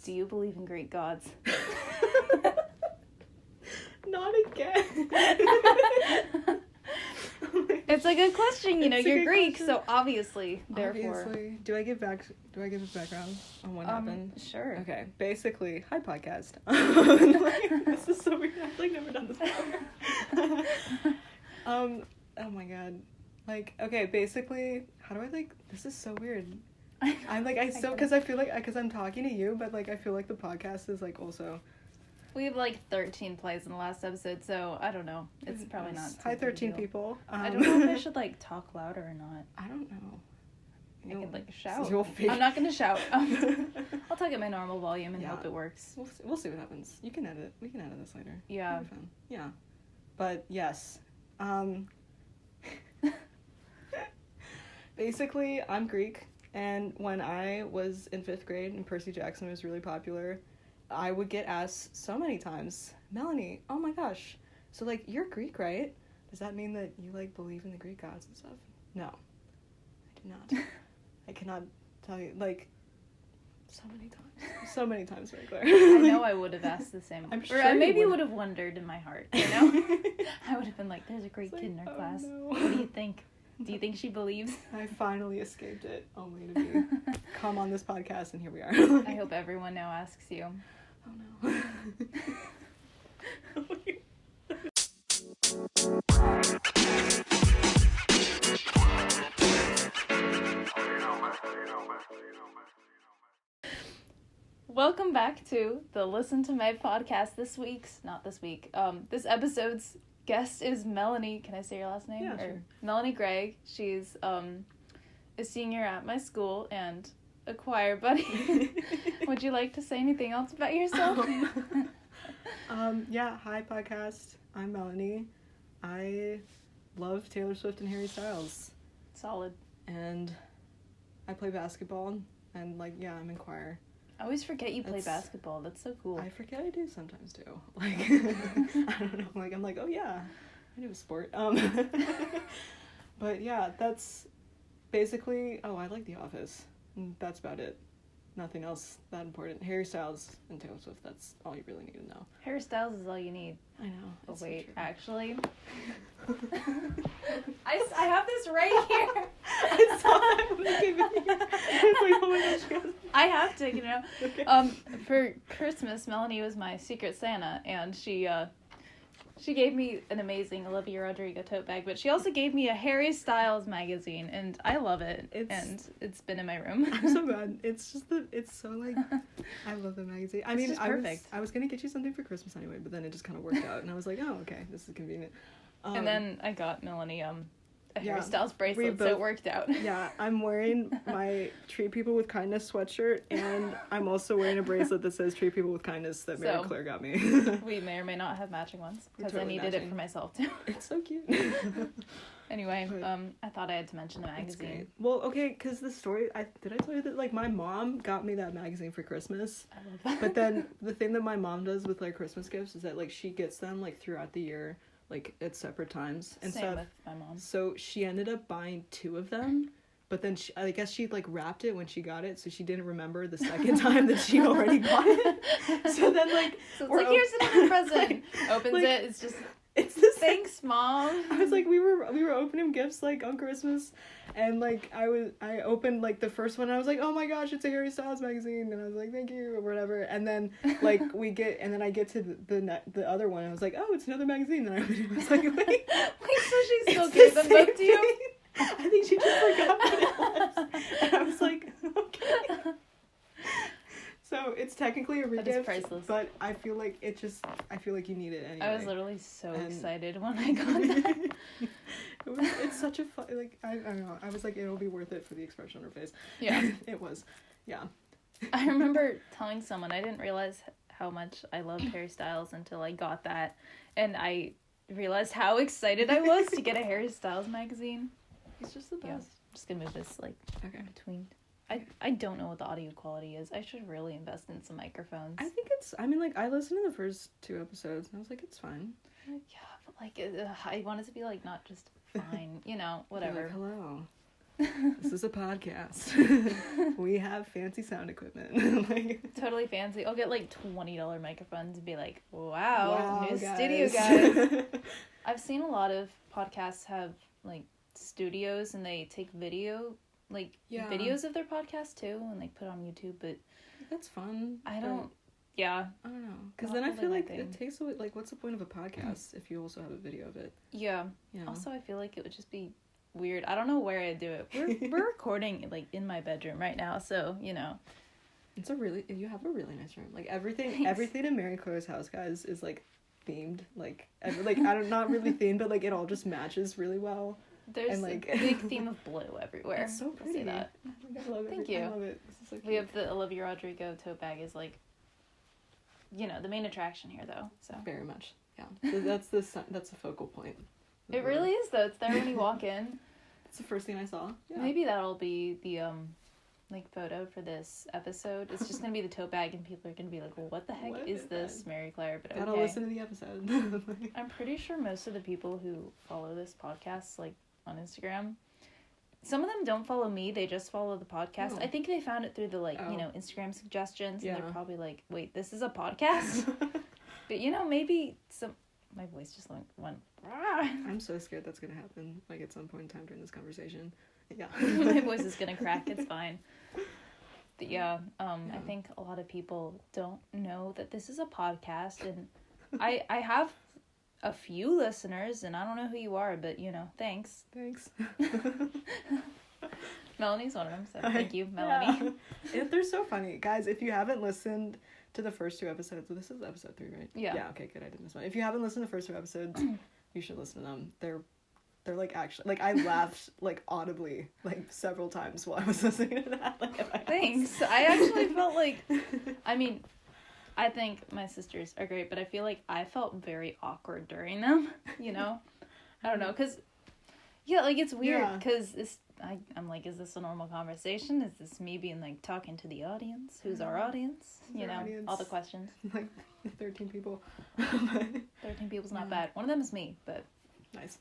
Do you believe in Greek gods? Not again. It's a good question, you know, you're Greek, question. so obviously, therefore. Obviously. Do I give background on what happened? Sure. Okay, basically, hi podcast. This is so weird. I've like never done this before. Oh my god. Like, okay, basically, how do I like, this is so weird. I'm like, because I feel like, because I'm talking to you, but like, I feel like the podcast is like also. We have like 13 plays in the last episode, so I don't know. It's probably not. Hi, 13 people. I don't know if I should like talk louder or not. I don't know. I could like shout. I'm not gonna shout. I'll talk at my normal volume and hope it works. We'll see what happens. You can edit. We can edit this later. Yeah. Yeah. But yes. Basically, I'm Greek, and when I was in 5th grade and Percy Jackson was really popular, I would get asked so many times, Melanie, oh my gosh, so like, you're Greek, right? Does that mean that you like believe in the Greek gods and stuff? No, I do not. I cannot tell you, like, so many times right there. I know I would have asked the same. I'm sure or I maybe would have wondered in my heart, you know? I would have been like, there's a Greek kid in our class. No. What do you think? Do you think she believes? I finally escaped it, only to be come on this podcast, and here we are. I hope everyone now asks you. Oh no. Welcome back to the Listen to My podcast. This episode's guest is Melanie. Can I say your last name? Yeah, sure. Melanie Greig. She's a senior at my school and a choir buddy. Would you like to say anything else about yourself? Yeah, hi podcast. I'm Melanie. I love Taylor Swift and Harry Styles. Solid. And I play basketball, and like, yeah, I'm in choir. I always forget you play basketball. That's so cool. I forget I do sometimes too. Like, I don't know. Like, I'm like, oh yeah, I do a sport. But yeah, that's basically. Oh, I like The Office. And that's about it. Nothing else that important. Harry Styles and Taylor Swift. That's all you really need to know. Harry Styles is all you need. I know. Oh wait, so actually, I have this right here. I saw that when I came in here. I was like, oh my gosh. I have to, you know. Okay. For Christmas, Melanie was my Secret Santa, and she gave me an amazing Olivia Rodrigo tote bag, but she also gave me a Harry Styles magazine, and I love it. And it's been in my room. I'm so glad. It's just it's so like, I love the magazine. I mean, perfect. I was gonna get you something for Christmas anyway, but then it just kind of worked out, and I was like, oh, okay, this is convenient. And then I got Melanie a Harry Styles bracelet, so it worked out. Yeah, I'm wearing my Treat People with Kindness sweatshirt, and I'm also wearing a bracelet that says Treat People with Kindness that Mary Claire got me. We may or may not have matching ones, because totally I needed it for myself too. It's so cute. Anyway, I thought I had to mention the magazine. Great. Well, okay, because the story, did I tell you that, like, my mom got me that magazine for Christmas? I love that. But then, the thing that my mom does with, like, Christmas gifts is that, like, she gets them, like, throughout the year, like, at separate times and Same stuff. with my mom. So, she ended up buying 2 of them, but then, I guess she, like, wrapped it when she got it, so she didn't remember the second time that she already got it. So then, like... So it's like, here's another present. Opens like, it, it's just... It's the same. Thanks, Mom. I was like, we were opening gifts like on Christmas, and like I opened like the first one, and I was like, oh my gosh, it's a Harry Styles magazine, and I was like, thank you or whatever, and then like I get to the other one, and I was like, oh, it's another magazine, and I was like, wait, so she still gave them both to you? I think she just forgot what it was, and I was like, okay. So it's technically a regift, but I feel like you need it anyway. I was literally so excited when I got it. It's such a fun, like, I don't know. I was like, it'll be worth it for the expression on her face. Yeah. It was. Yeah. I remember telling someone I didn't realize how much I loved Harry Styles until I got that, and I realized how excited I was to get a Harry Styles magazine. He's just the best. Yeah. I'm just gonna move this like in between. I don't know what the audio quality is. I should really invest in some microphones. I think I listened to the first 2 episodes, and I was like, it's fine. Yeah, but like, I want it to be like, not just fine, you know, whatever. Like, hello. This is a podcast. We have fancy sound equipment. Like, totally fancy. I'll get like $20 microphones and be like, wow new guys. studio, guys. I've seen a lot of podcasts have like studios and they take video, like videos of their podcast too, and they put on YouTube, but that's fun. I don't know. Because then I feel like it takes away, like, what's the point of a podcast if you also have a video of it? Yeah. You know? Also, I feel like it would just be weird. I don't know where I'd do it. We're recording, like, in my bedroom right now, so, you know. You have a really nice room. Like, everything in Mary Claire's house, guys, is, like, themed. Like, not really themed, but, like, it all just matches really well. There's like, a big theme of blue everywhere. It's so pretty. I'll say that. I love it. Thank you. I love it. This is so cute. We have the Olivia Rodrigo tote bag is, like, you know, the main attraction here, though. So very much, yeah. That's the focal point. It really is, though. It's there when you walk in. It's the first thing I saw. Yeah. Maybe that'll be the like photo for this episode. It's just gonna be the tote bag, and people are gonna be like, "Well, what the heck is this, Mary Claire?" But okay. Gotta listen to the episode. I'm pretty sure most of the people who follow this podcast, like on Instagram, some of them don't follow me, they just follow the podcast. Oh. I think they found it through the, like, you know, Instagram suggestions, and they're probably like, wait, this is a podcast? But, you know, maybe my voice just went I'm so scared that's gonna happen, like, at some point in time during this conversation. Yeah. My voice is gonna crack, it's fine. But yeah, I think a lot of people don't know that this is a podcast, and I have a few listeners, and I don't know who you are, but, you know, thanks. Melanie's one of them, so thank you, Melanie. Yeah. They're so funny. Guys, if you haven't listened to the first 2 episodes, this is episode 3, right? Yeah. Yeah, okay, good, I didn't miss one. If you haven't listened to the first 2 episodes, you should listen to them. They're like, actually, like, I laughed, like, audibly, like, several times while I was listening to that. Like, at my house. Thanks. I actually felt like, I mean, I think my sisters are great, but I feel like I felt very awkward during them, you know? I don't know, because, yeah, like, it's weird, because I'm like, is this a normal conversation? Is this me being, like, talking to the audience? Who's our audience? You know, all the questions. Like, 13 people. 13 people's not bad. One of them is me, but... Nice.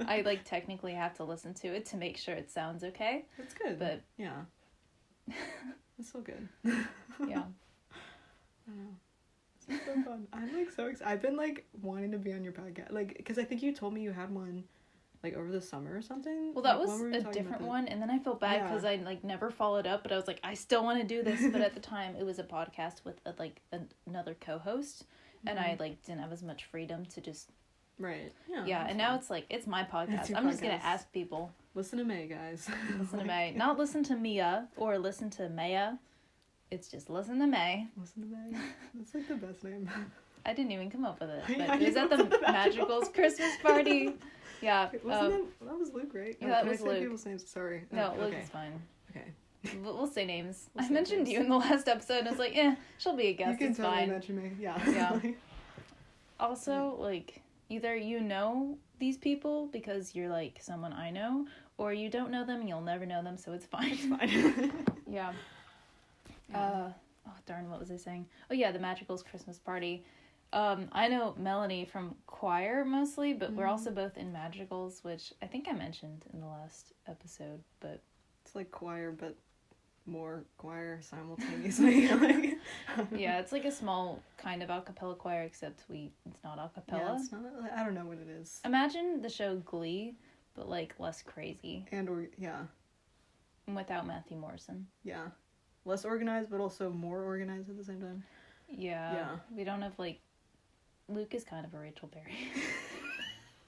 I, like, technically have to listen to it to make sure it sounds okay. That's good. But... Yeah. It's so good. Yeah. I don't know. It's so fun. I'm, like, so excited. I've been, like, wanting to be on your podcast. Like, because I think you told me you had one, like, over the summer or something. Well, that was a different one, and then I felt bad because I, like, never followed up, but I was like, I still want to do this. But at the time, it was a podcast with, another co-host, and I, like, didn't have as much freedom to just... Right. Yeah, and now it's, like, it's my podcast. I'm just going to ask people. Listen to May, guys. Listen to May. Not listen to Mia or listen to Maya. It's just listen to May. Listen to May. That's, like, the best name. I didn't even come up with it. But it was at the Magicals Christmas party. Yeah. That was Luke, right? Yeah, that was Luke. People's names? Sorry. No, Luke is fine. Okay. We'll say names. I mentioned you in the last episode, and I was like, she'll be a guest. You can totally mention me. Yeah. Yeah. Also, like, either you know these people because you're, like, someone I know, or you don't know them and you'll never know them, so it's fine. It's fine. Yeah. Oh, darn, what was I saying? Oh, yeah, the Magicals Christmas party. I know Melanie from choir mostly, but we're also both in Magicals, which I think I mentioned in the last episode, but... It's like choir, but more choir simultaneously. Yeah, it's like a small kind of a cappella choir, except it's not a cappella. Yeah, it's not, I don't know what it is. Imagine the show Glee, but, like, less crazy. And without Matthew Morrison. Yeah. Less organized, but also more organized at the same time. Yeah. We don't have, like... Luke is kind of a Rachel Berry.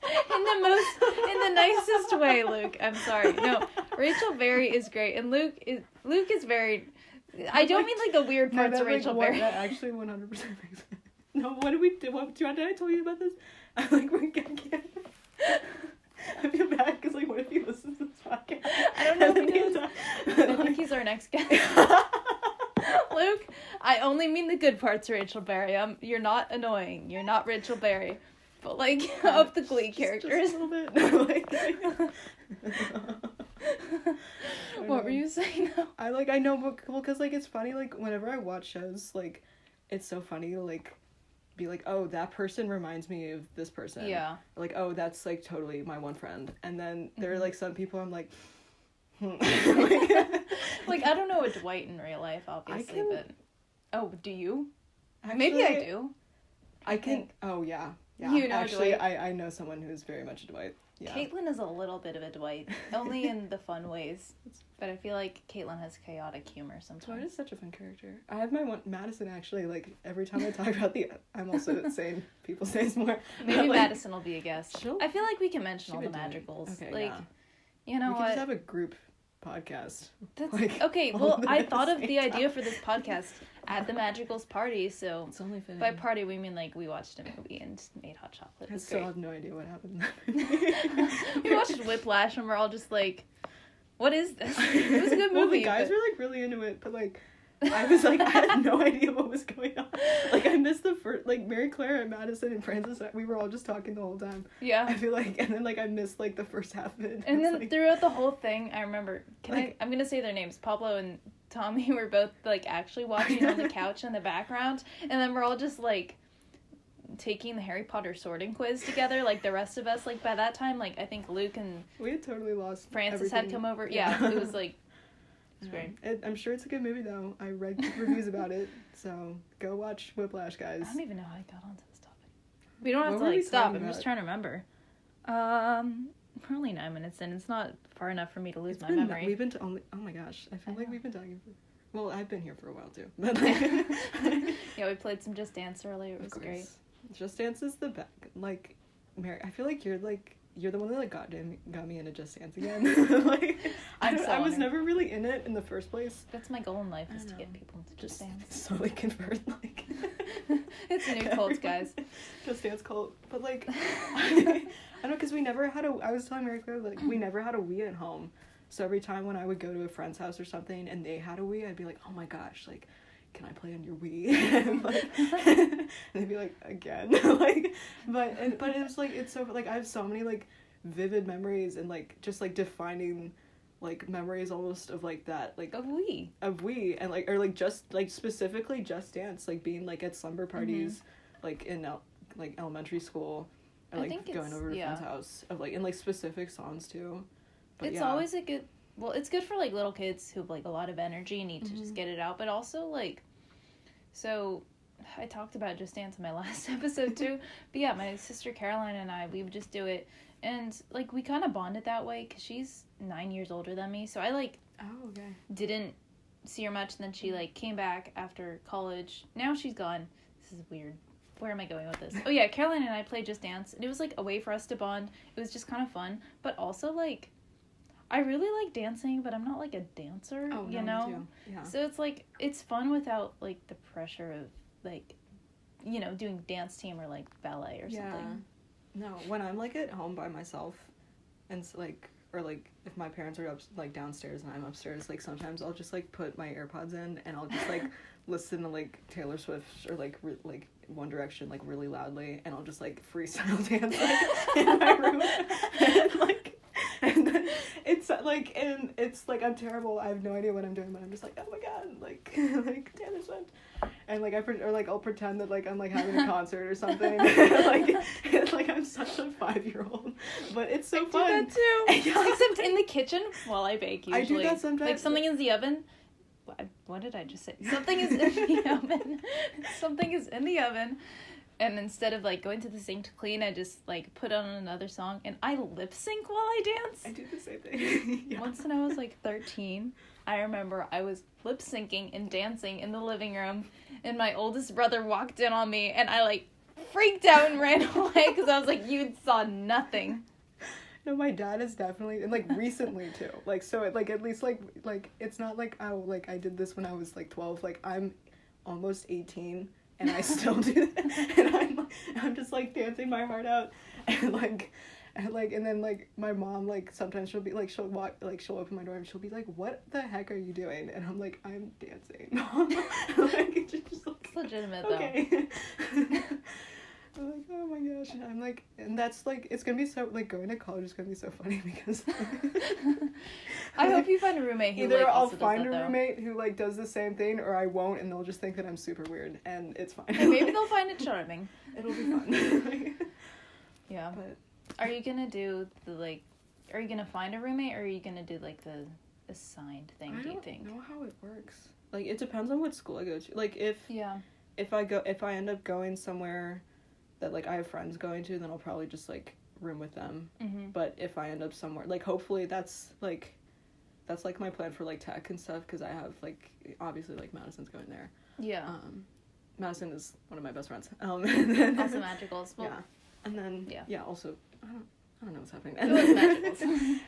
in the nicest way, Luke. I'm sorry. No, Rachel Berry is great, and Luke is very... I don't mean, like, the weird parts of Rachel Berry. That actually 100% makes sense. No, what did we do? Did I tell you about this? I feel bad because, like, what if he listens to this podcast? I don't know if he does. I think he's our next guest. Luke, I only mean the good parts of Rachel Berry. You're not annoying. You're not Rachel Berry. But, like, of the Glee characters. Just a little bit. What were you saying, though? I know, but, well, because, like, it's funny, like, whenever I watch shows, like, it's so funny to, like, be like, oh, that person reminds me of this person. Yeah. Like, oh, that's, like, totally my one friend. And then there are, like, some people I'm like, Like, I don't know a Dwight in real life, obviously, but... Oh, do you? Actually, Maybe I do. I can... Oh, yeah. Yeah. You know actually, Dwight. I know someone who's very much a Dwight. Yeah. Caitlin is a little bit of a Dwight. Only in the fun ways. But I feel like Caitlin has chaotic humor sometimes. Dwight is such a fun character. I have my one... Madison, actually, like, every time I talk about the... I'm also saying people's names more. Maybe like, Madison will be a guest. I feel like we can mention all the Madrigals. Okay, like, yeah. You know we what? We can just have a group podcast. That's like, okay. Well, I thought of the idea for this podcast at the Madrigals party. So it's only fitting. By party we mean like we watched a movie and made hot chocolate. I still have no idea what happened. We watched Whiplash and we're all just like, "What is this?" It was a good movie. Well, the guys were like really into it, but like. I was like, I had no idea what was going on. Like, I missed the first, like, Mary Claire and Madison and Francis, we were all just talking the whole time. Yeah. I feel like, and then, like, I missed, like, the first half of it. And then like, throughout the whole thing, I remember, I'm gonna say their names, Pablo and Tommy were both, like, actually watching on the couch in the background, and then we're all just, like, taking the Harry Potter sorting quiz together, like, the rest of us, like, by that time, like, I think Luke and... We had totally lost Francis everything. had come over. Yeah, it was, like... Great. I'm sure it's a good movie though. I read reviews about it, so go watch Whiplash, guys. I don't even know how I got onto this topic. We don't have to like stop. I'm just trying to remember. We're only 9 minutes in. It's not far enough for me to lose my memory. We've been oh my gosh, I feel like we've been talking for. Well, I've been here for a while too, but like. Yeah, we played some Just Dance earlier. It was great. Just Dance is the best. Like, Mary, I feel like you're the one that like got me into Just Dance again. Like, I was never really in it in the first place. That's my goal in life is to get people into Just Dance. Slowly convert like. It's a new cult, guys. Just Dance cult, but like, I don't know because we never had I was telling Mary Claire like we never had a Wii at home, so every time when I would go to a friend's house or something and they had a Wii, I'd be like, oh my gosh, like. Can I play on your Wii? And, like, and they'd be like, again. Like, but it was like, it's so, like, I have so many, like, vivid memories and, like, just, like, defining, like, memories almost of, like, that, like. Of Wii. And, like, or, like, just, like, specifically Just Dance, like, being, like, at slumber parties, like, in, like, elementary school, or, like, going over to a friend's house, of, like, and, like, specific songs, too. But, it's always a good. Well, it's good for, like, little kids who have, like, a lot of energy and need to just get it out. But also, like, so I talked about Just Dance in my last episode, too. But, yeah, my sister Caroline and I, we would just do it. And, like, we kind of bonded that way because she's 9 years older than me. So I, like, didn't see her much. And then she, like, came back after college. Now she's gone. This is weird. Where am I going with this? Oh, yeah, Caroline and I played Just Dance. And it was, like, a way for us to bond. It was just kind of fun. But also, like... I really like dancing, but I'm not, like, a dancer, you know? Me too. Yeah. So it's, like, it's fun without, like, the pressure of, like, you know, doing dance team or, like, ballet or something. No, when I'm, like, at home by myself, and, like, or, like, if my parents are, like, downstairs and I'm upstairs, like, sometimes I'll just, like, put my AirPods in, and I'll just, like, listen to, like, Taylor Swift or, like, like, One Direction, like, really loudly, and I'll just, like, freestyle dance, like, in my room, and, like... And then it's like I'm terrible. I have no idea what I'm doing, but I'm just like, oh my god, like like Taylor Swift, and like I'll pretend that like I'm like having a concert or something. like I'm such a 5-year-old, but it's so fun. I do that too. Yeah. Except in the kitchen while I bake. Usually, I do that sometimes. Like something in the oven. What did I just say? Something is in the oven. Something is in the oven. And instead of, like, going to the sink to clean, I just, like, put on another song. And I lip sync while I dance. I do the same thing. Yeah. Once when I was, like, 13, I remember I was lip syncing and dancing in the living room. And my oldest brother walked in on me. And I, like, freaked out and ran away. Because I was like, you saw nothing. No, my dad is definitely... And, like, recently, too. Like, so, it, like, at least, like, it's not like, oh, like, I did this when I was, like, 12. Like, I'm almost 18. And I still do that, and I'm just like dancing my heart out, and then like my mom like sometimes she'll be like she'll open my door and she'll be like, what the heck are you doing? And I'm like, I'm dancing. Like it's just like, it's legitimate okay. I'm like, oh my gosh, and I'm like, and that's like, it's gonna be so like going to college is gonna be so funny because I hope you find a roommate who either like, I'll also find does that, a roommate who like does the same thing, or I won't, and they'll just think that I'm super weird, and it's fine. And maybe they'll find it charming. It'll be fun. Yeah. But are you gonna do the like? Are you gonna find a roommate, or are you gonna do like the assigned thing, do you think? I don't know how it works. Like, it depends on what school I go to. Like, if I end up going somewhere that, like, I have friends going to, then I'll probably just, like, room with them. Mm-hmm. But if I end up somewhere, like, hopefully that's my plan for, like, tech and stuff, because I have, like, obviously, like, Madison's going there. Yeah. Madison is one of my best friends. Also Magicals. Well, yeah. And then, also, I don't know what's happening. It was Magicals.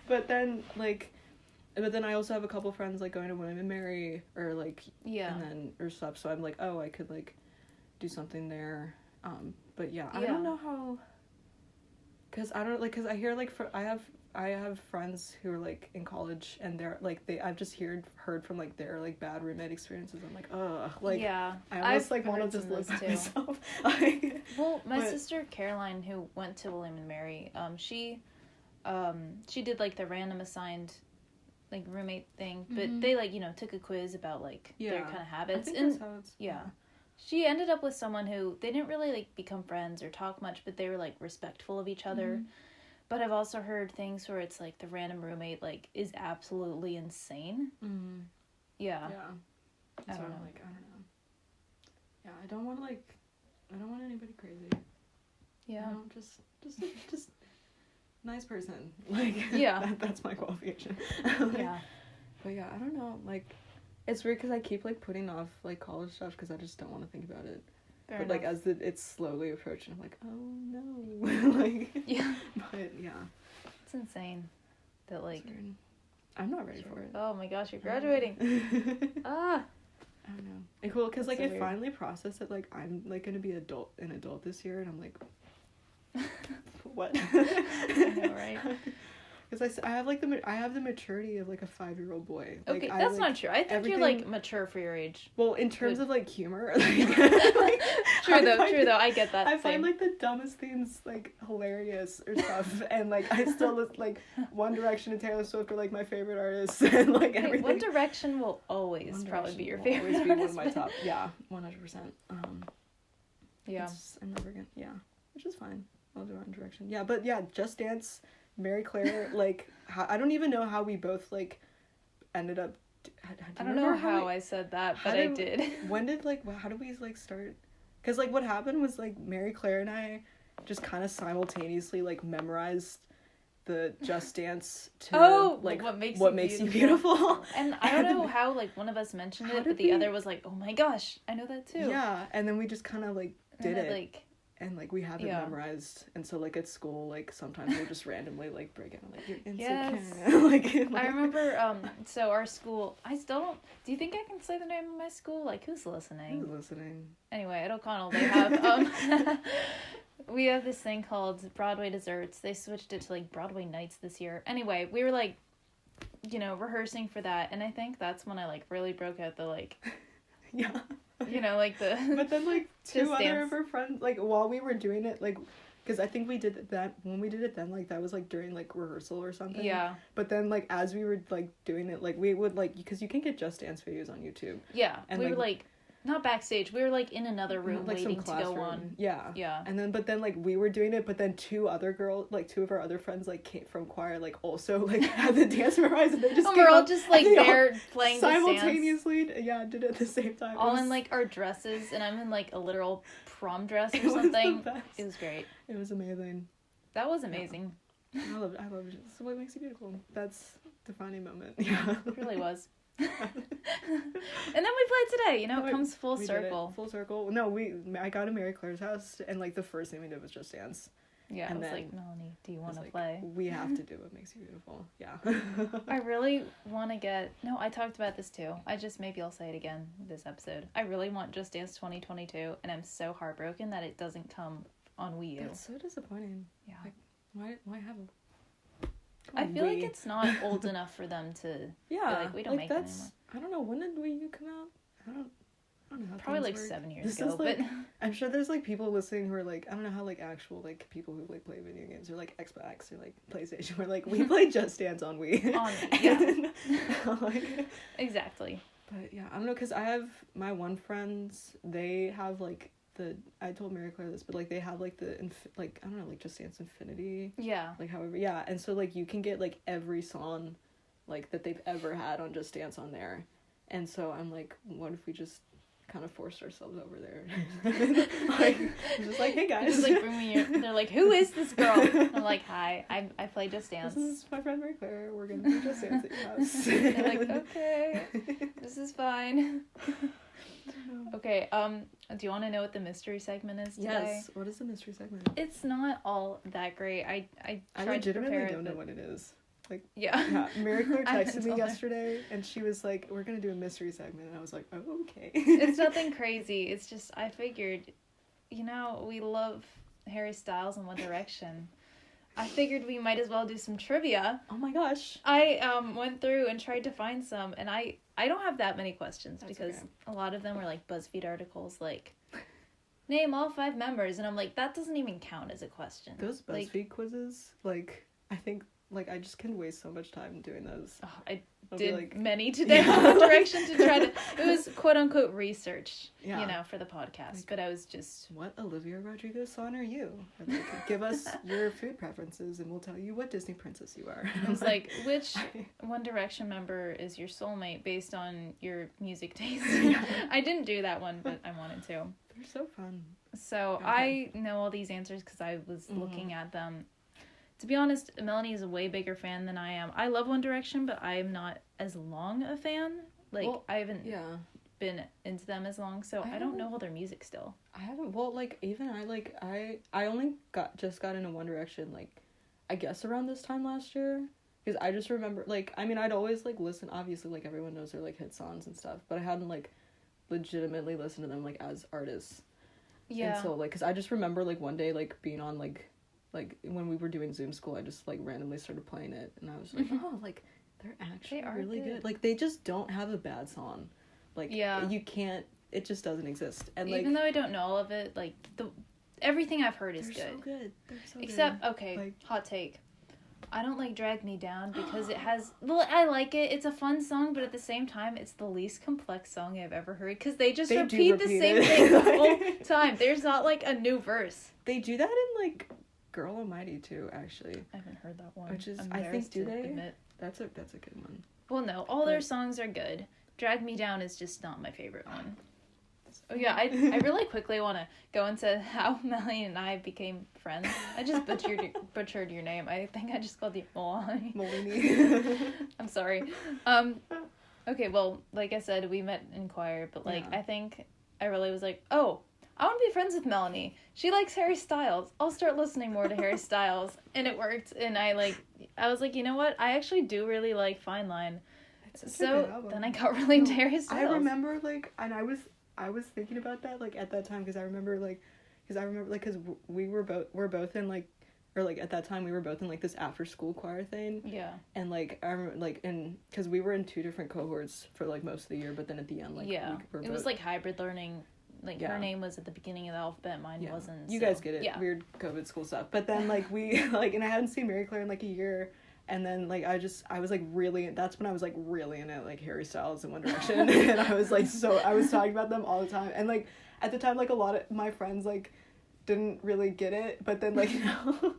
But then I also have a couple friends, like, going to William and Mary, or, like, and then, or stuff, so I'm like, oh, I could, like, do something there. But yeah, I don't know how, because I hear, like, I have friends who are, like, in college, and they're, like, I've just heard from, like, their, like, bad roommate experiences. I'm like, ugh, like, yeah, I almost, like, want to just live by myself. Like, well, my sister Caroline, who went to William and Mary, she did, like, the random assigned, like, roommate thing, but they, like, you know, took a quiz about, like, their kind of habits, I think that's how it's, she ended up with someone who, they didn't really, like, become friends or talk much, but they were, like, respectful of each other. But I've also heard things where it's, like, the random roommate, like, is absolutely insane. Mm-hmm. Yeah. Yeah. I don't know. Like, I don't know. Yeah, I don't want anybody crazy. Yeah. You know, just nice person. Like, yeah. That's my qualification. Yeah. But yeah, I don't know. Like, it's weird because I keep, like, putting off, like, college stuff because I just don't want to think about it. Fair but, enough. like, as it's slowly approaching, I'm like, oh, no. Like, yeah. But, yeah. It's insane that, like... I'm not ready for it. Oh, my gosh, you're graduating. I don't know. Cool, because, like, so I weird. finally processed that, like, I'm, like, going to be an adult this year, and I'm like, what? I know, right? Because I have the maturity of, like, a 5-year-old boy. Like, okay, that's not true. I think you're, like, mature for your age. Well, in terms of, like, humor. Like, true though, I get that. I find, like, the dumbest things, like, hilarious or stuff. And, like, I still, like, One Direction and Taylor Swift are, like, my favorite artists. And, like, everything. One Direction will always probably be your favorite always be artist. one of my top. Yeah, 100%. Yeah. I'm never gonna, which is fine. I'll do One Direction. Yeah, but, yeah, Just Dance... Mary Claire, like, I don't even know how we both, like, ended up... I don't know how I said that, but I did. When did, like, how did we, like, start? Because, like, what happened was, like, Mary Claire and I just kind of simultaneously, like, memorized the Just Dance to, like, What Makes You Beautiful. And I don't know how, like, one of us mentioned it, but the other was like, oh my gosh, I know that too. Yeah, and then we just kind of, like, did it. Like... And, like, we have it memorized. And so, like, at school, like, sometimes we'll just randomly, like, break out, like, you're insecure. Yes. Like, I remember, so our school, I still don't, do you think I can say the name of my school? Like, who's listening? Who's listening? Anyway, at O'Connell, they have, we have this thing called Broadway Desserts. They switched it to, like, Broadway Nights this year. Anyway, we were, like, you know, rehearsing for that. And I think that's when I, like, really broke out the, like... Yeah. You know, like the... But then, like, two other of her friends, like, while we were doing it, like, because I think we did that, when we did it then, like, that was, like, during, like, rehearsal or something. Yeah. But then, like, as we were, like, doing it, like, we would, like, because you can get Just Dance videos on YouTube. Yeah. And we were, like, not backstage, we were, like, in another room like, waiting to go on. Yeah. Yeah. And then, but then, like, we were doing it, but then two of our other friends, like, came from choir, like, also, like, had the dance memorized, and they just we're all just, like, there playing simultaneously, did it at the same time. All in, like, our dresses, and I'm in, like, a literal prom dress or something. It was great. It was amazing. That was amazing. Yeah. I love it. So What Makes You Beautiful? That's a defining moment. Yeah. It really was. And then we played today, you know, it comes full circle. Full circle. No, I got to Mary Claire's house, and, like, the first thing we did was Just Dance. Yeah, and I was like, Melanie, do you want to play? We have to do What Makes You Beautiful. Yeah. I really want to get... No, I talked about this too. Maybe I'll say it again this episode. I really want Just Dance 2022, and I'm so heartbroken that it doesn't come on Wii U. That's so disappointing. Yeah. Like, why have a... I feel like it's not old enough for them to be like, we don't make it anymore. I don't know, when did Wii U come out? I don't know how probably like work. 7 years ago, but I'm sure there's, like, people listening who are like, I don't know how, like, actual, like, people who, like, play video games or, like, Xbox or, like, PlayStation where, like, we play Just Dance on Wii. Like, exactly. But yeah, I don't know, because I have my one friends, they have, like, I told Mary Claire this, but, like, they have, like, like, I don't know, like, Just Dance Infinity. Yeah. Like, however, yeah, and so, like, you can get, like, every song like, that they've ever had on Just Dance on there. And so I'm like, what if we just kind of forced ourselves over there? Like, I'm just like, hey guys. Just like bring me your, they're like, who is this girl? I'm like, hi, I play Just Dance. This is my friend Marie Claire. We're gonna do Just Dance at your house. They're like, okay, this is fine. Okay, do you want to know what the mystery segment is today? Yes. What is the mystery segment? It's not all that great. I tried legitimately to prepare don't it, know what it is. Like, yeah. Mary Claire I texted haven't me told her. yesterday, and she was like, we're gonna do a mystery segment, and I was like, oh, okay. It's nothing crazy. It's just, I figured, you know, we love Harry Styles and One Direction. I figured we might as well do some trivia. Oh my gosh. I went through and tried to find some, and I don't have that many questions. That's because okay. a lot of them were like BuzzFeed articles, like, name all 5 members, and I'm like, that doesn't even count as a question. Those BuzzFeed like, quizzes, like, I think, like, I just can waste so much time doing those. oh, I I'll did be like, many today on One Direction to try to, it was quote unquote research, Yeah. you know, for the podcast, Like, but I was just, what Olivia Rodrigo song are you? Or, like, give us your food preferences, and we'll tell you what Disney princess you are. I was like, which One Direction member is your soulmate based on your music taste? Yeah. I didn't do that one, but I wanted to. They're so fun. So Okay. I know all these answers because I was looking at them. To be honest, Melanie is a way bigger fan than I am. I love One Direction, but I am not as long a fan. Like, Well, I haven't Yeah. been into them as long, so I don't know all their music still. I haven't, well, like, even I only got into One Direction, like, I guess around this time last year, because I just remember, like, I mean, I'd always, like, listen, obviously, like, everyone knows their, like, hit songs and stuff, but I hadn't, like, legitimately listened to them, like, as artists. Yeah. And so, like, because I just remember, like, one day, like, being on, like, when we were doing Zoom school, I just, like, randomly started playing it, and I was like, oh, like, they're actually really good. Like, they just don't have a bad song. Like, Yeah. you can't, it just doesn't exist. And, like, even though I don't know all of it, like, everything I've heard is they're good. so good. They're so Except, good. okay, Like, hot take. I don't like Drag Me Down because it has... Well, I like it. It's a fun song, but at the same time, it's the least complex song I've ever heard because they just repeat the same it. thing the whole time. There's not, like, a new verse. They do that in, like, Girl Almighty, too, actually. I haven't heard that one. Which is, I'm I think, embarrassed do to they? admit. That's a good one. Well, no. All their But- songs are good. Drag Me Down is just not my favorite one. Oh, yeah, I really quickly want to go into how Melanie and I became friends. I just butchered your name. I think I just called you Melanie. Melanie. I'm sorry. Okay, well, like I said, we met in choir, but, like, Yeah. I think I really was like, oh, I want to be friends with Melanie. She likes Harry Styles. I'll start listening more to Harry Styles. And it worked, and I was like, you know what? I actually do really like Fine Line. It's such a So good album. then I got really into Harry Styles. I remember, like, and I was thinking about that, like, at that time, because I remember, like, because we're both in, like, or, like, at that time, we were both in, like, this after-school choir thing. Yeah. And, like, I remember, like, because we were in 2 different cohorts for, like, most of the year, but then at the end, like, yeah. we were It was, both, like, hybrid learning. Like, Yeah. her name was at the beginning of the alphabet, mine wasn't. You so, guys get it. Yeah. Weird COVID school stuff. But then, like, we, like, and I hadn't seen Mary Claire in, like, a year. And then, like, I was, like, really, that's when I was, like, really into, like, Harry Styles and One Direction. And I was, like, I was talking about them all the time. And, like, at the time, like, a lot of my friends, like, didn't really get it. But then, like, now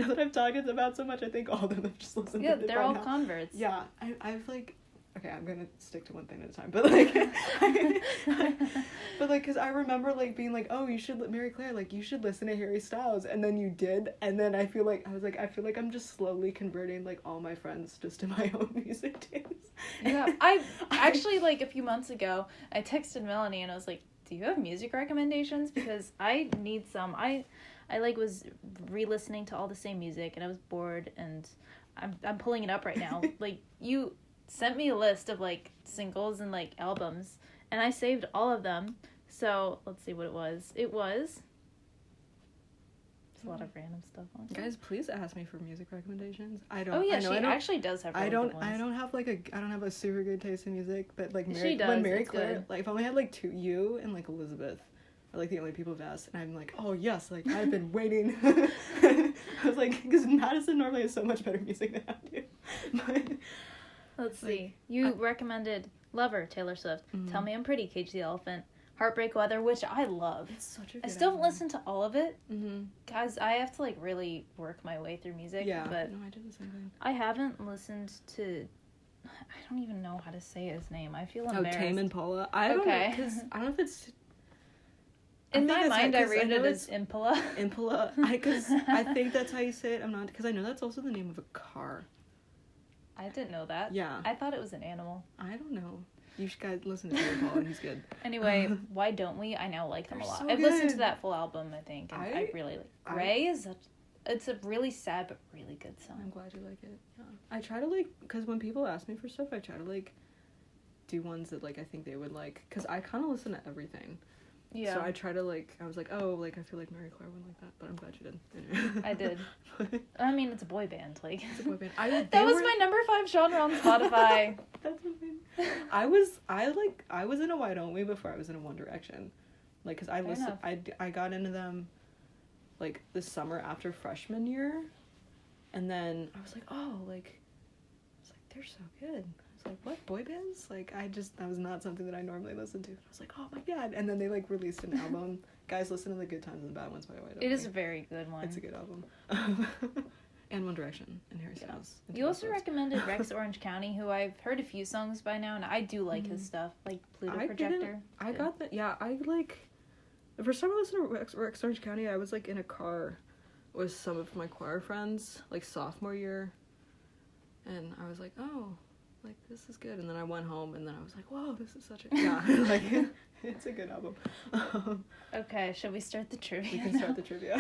that I've talked about so much, I think all of them have just listened to it. they're by all now. converts. Yeah. I've, like, okay, I'm gonna stick to one thing at a time. But, like, but, like, because I remember, like, being like, oh, you should, Mary Claire, like, you should listen to Harry Styles. And then you did. And then I feel like I'm just slowly converting, like, all my friends just to my own music taste. Yeah. I actually, like, a few months ago, I texted Melanie and I was like, do you have music recommendations? Because I need some. I like, was re-listening to all the same music and I was bored and I'm pulling it up right now. Like, you sent me a list of, like, singles and, like, albums, and I saved all of them. So let's see what it was. It was a lot of random stuff on here. Guys, please ask me for music recommendations. I don't. Oh yeah, I know, she I don't, actually does have. Really I don't. good ones. I don't have like I don't have a super good taste in music, but like She does, Mary it's Claire, good. like if I only had like you and like Elizabeth, are like the only people who've asked, and I'm like, oh yes, like I've been waiting. I was like, because Madison normally has so much better music than I do. But, Let's like, see. You recommended Lover, Taylor Swift. Tell Me I'm Pretty, Cage the Elephant. Heartbreak Weather, which I love. it's such a good I still haven't album. listened to all of it. Mm-hmm. Guys, I have to, like, really work my way through music. Yeah. But No, I did the same thing. I haven't listened to I don't even know how to say his name. I feel Oh, embarrassed. Tame Impala. I don't know, because I don't know if it's... In my mind, I right, read it as Impala. Impala. Because I think that's how you say it. I'm not... Because I know that's also the name of a car. I didn't know that. Yeah. I thought it was an animal. I don't know. You should guys listen to Tame Impala. He's good. Anyway, Why Don't We? I now like them a lot. So I've listened to good. that full album, I think. And I really like Grey is such... It's a really sad but really good song. I'm glad you like it. Yeah. I try to, like... Because when people ask me for stuff, I try to, like, do ones that, like, I think they would like. Because I kind of listen to everything. Yeah. So I try to, like... I was like, oh, like, I feel like Mary Claire wouldn't like that. But I'm glad you did. Anyway. I did. I mean, it's a boy band. Like... It's a boy band. That was my number 5 genre on Spotify. That's amazing. I was in a Why Don't We before I was in a One Direction. Like, because I got into them... like the summer after freshman year, and then I was like, oh, like, I was like, they're so good. I was like, what, boy bands? Like, that was not something that I normally listen to. I was like, oh my god. And then they like released an album. Guys, listen to the Good Times and the Bad Ones by Why Don't We. It is a very good one. It's a good album. And One Direction and Harry Styles. Yeah. You also recommended Rex Orange County, who I've heard a few songs by now, and I do like his stuff, like Pluto Projector. The first time I listened to Rex Orange County, I was, like, in a car with some of my choir friends, like, sophomore year, and I was like, oh, like, this is good, and then I went home, and then I was like, whoa, this is such a... Yeah, like, it's a good album. Okay, should we start the trivia? We can start the trivia.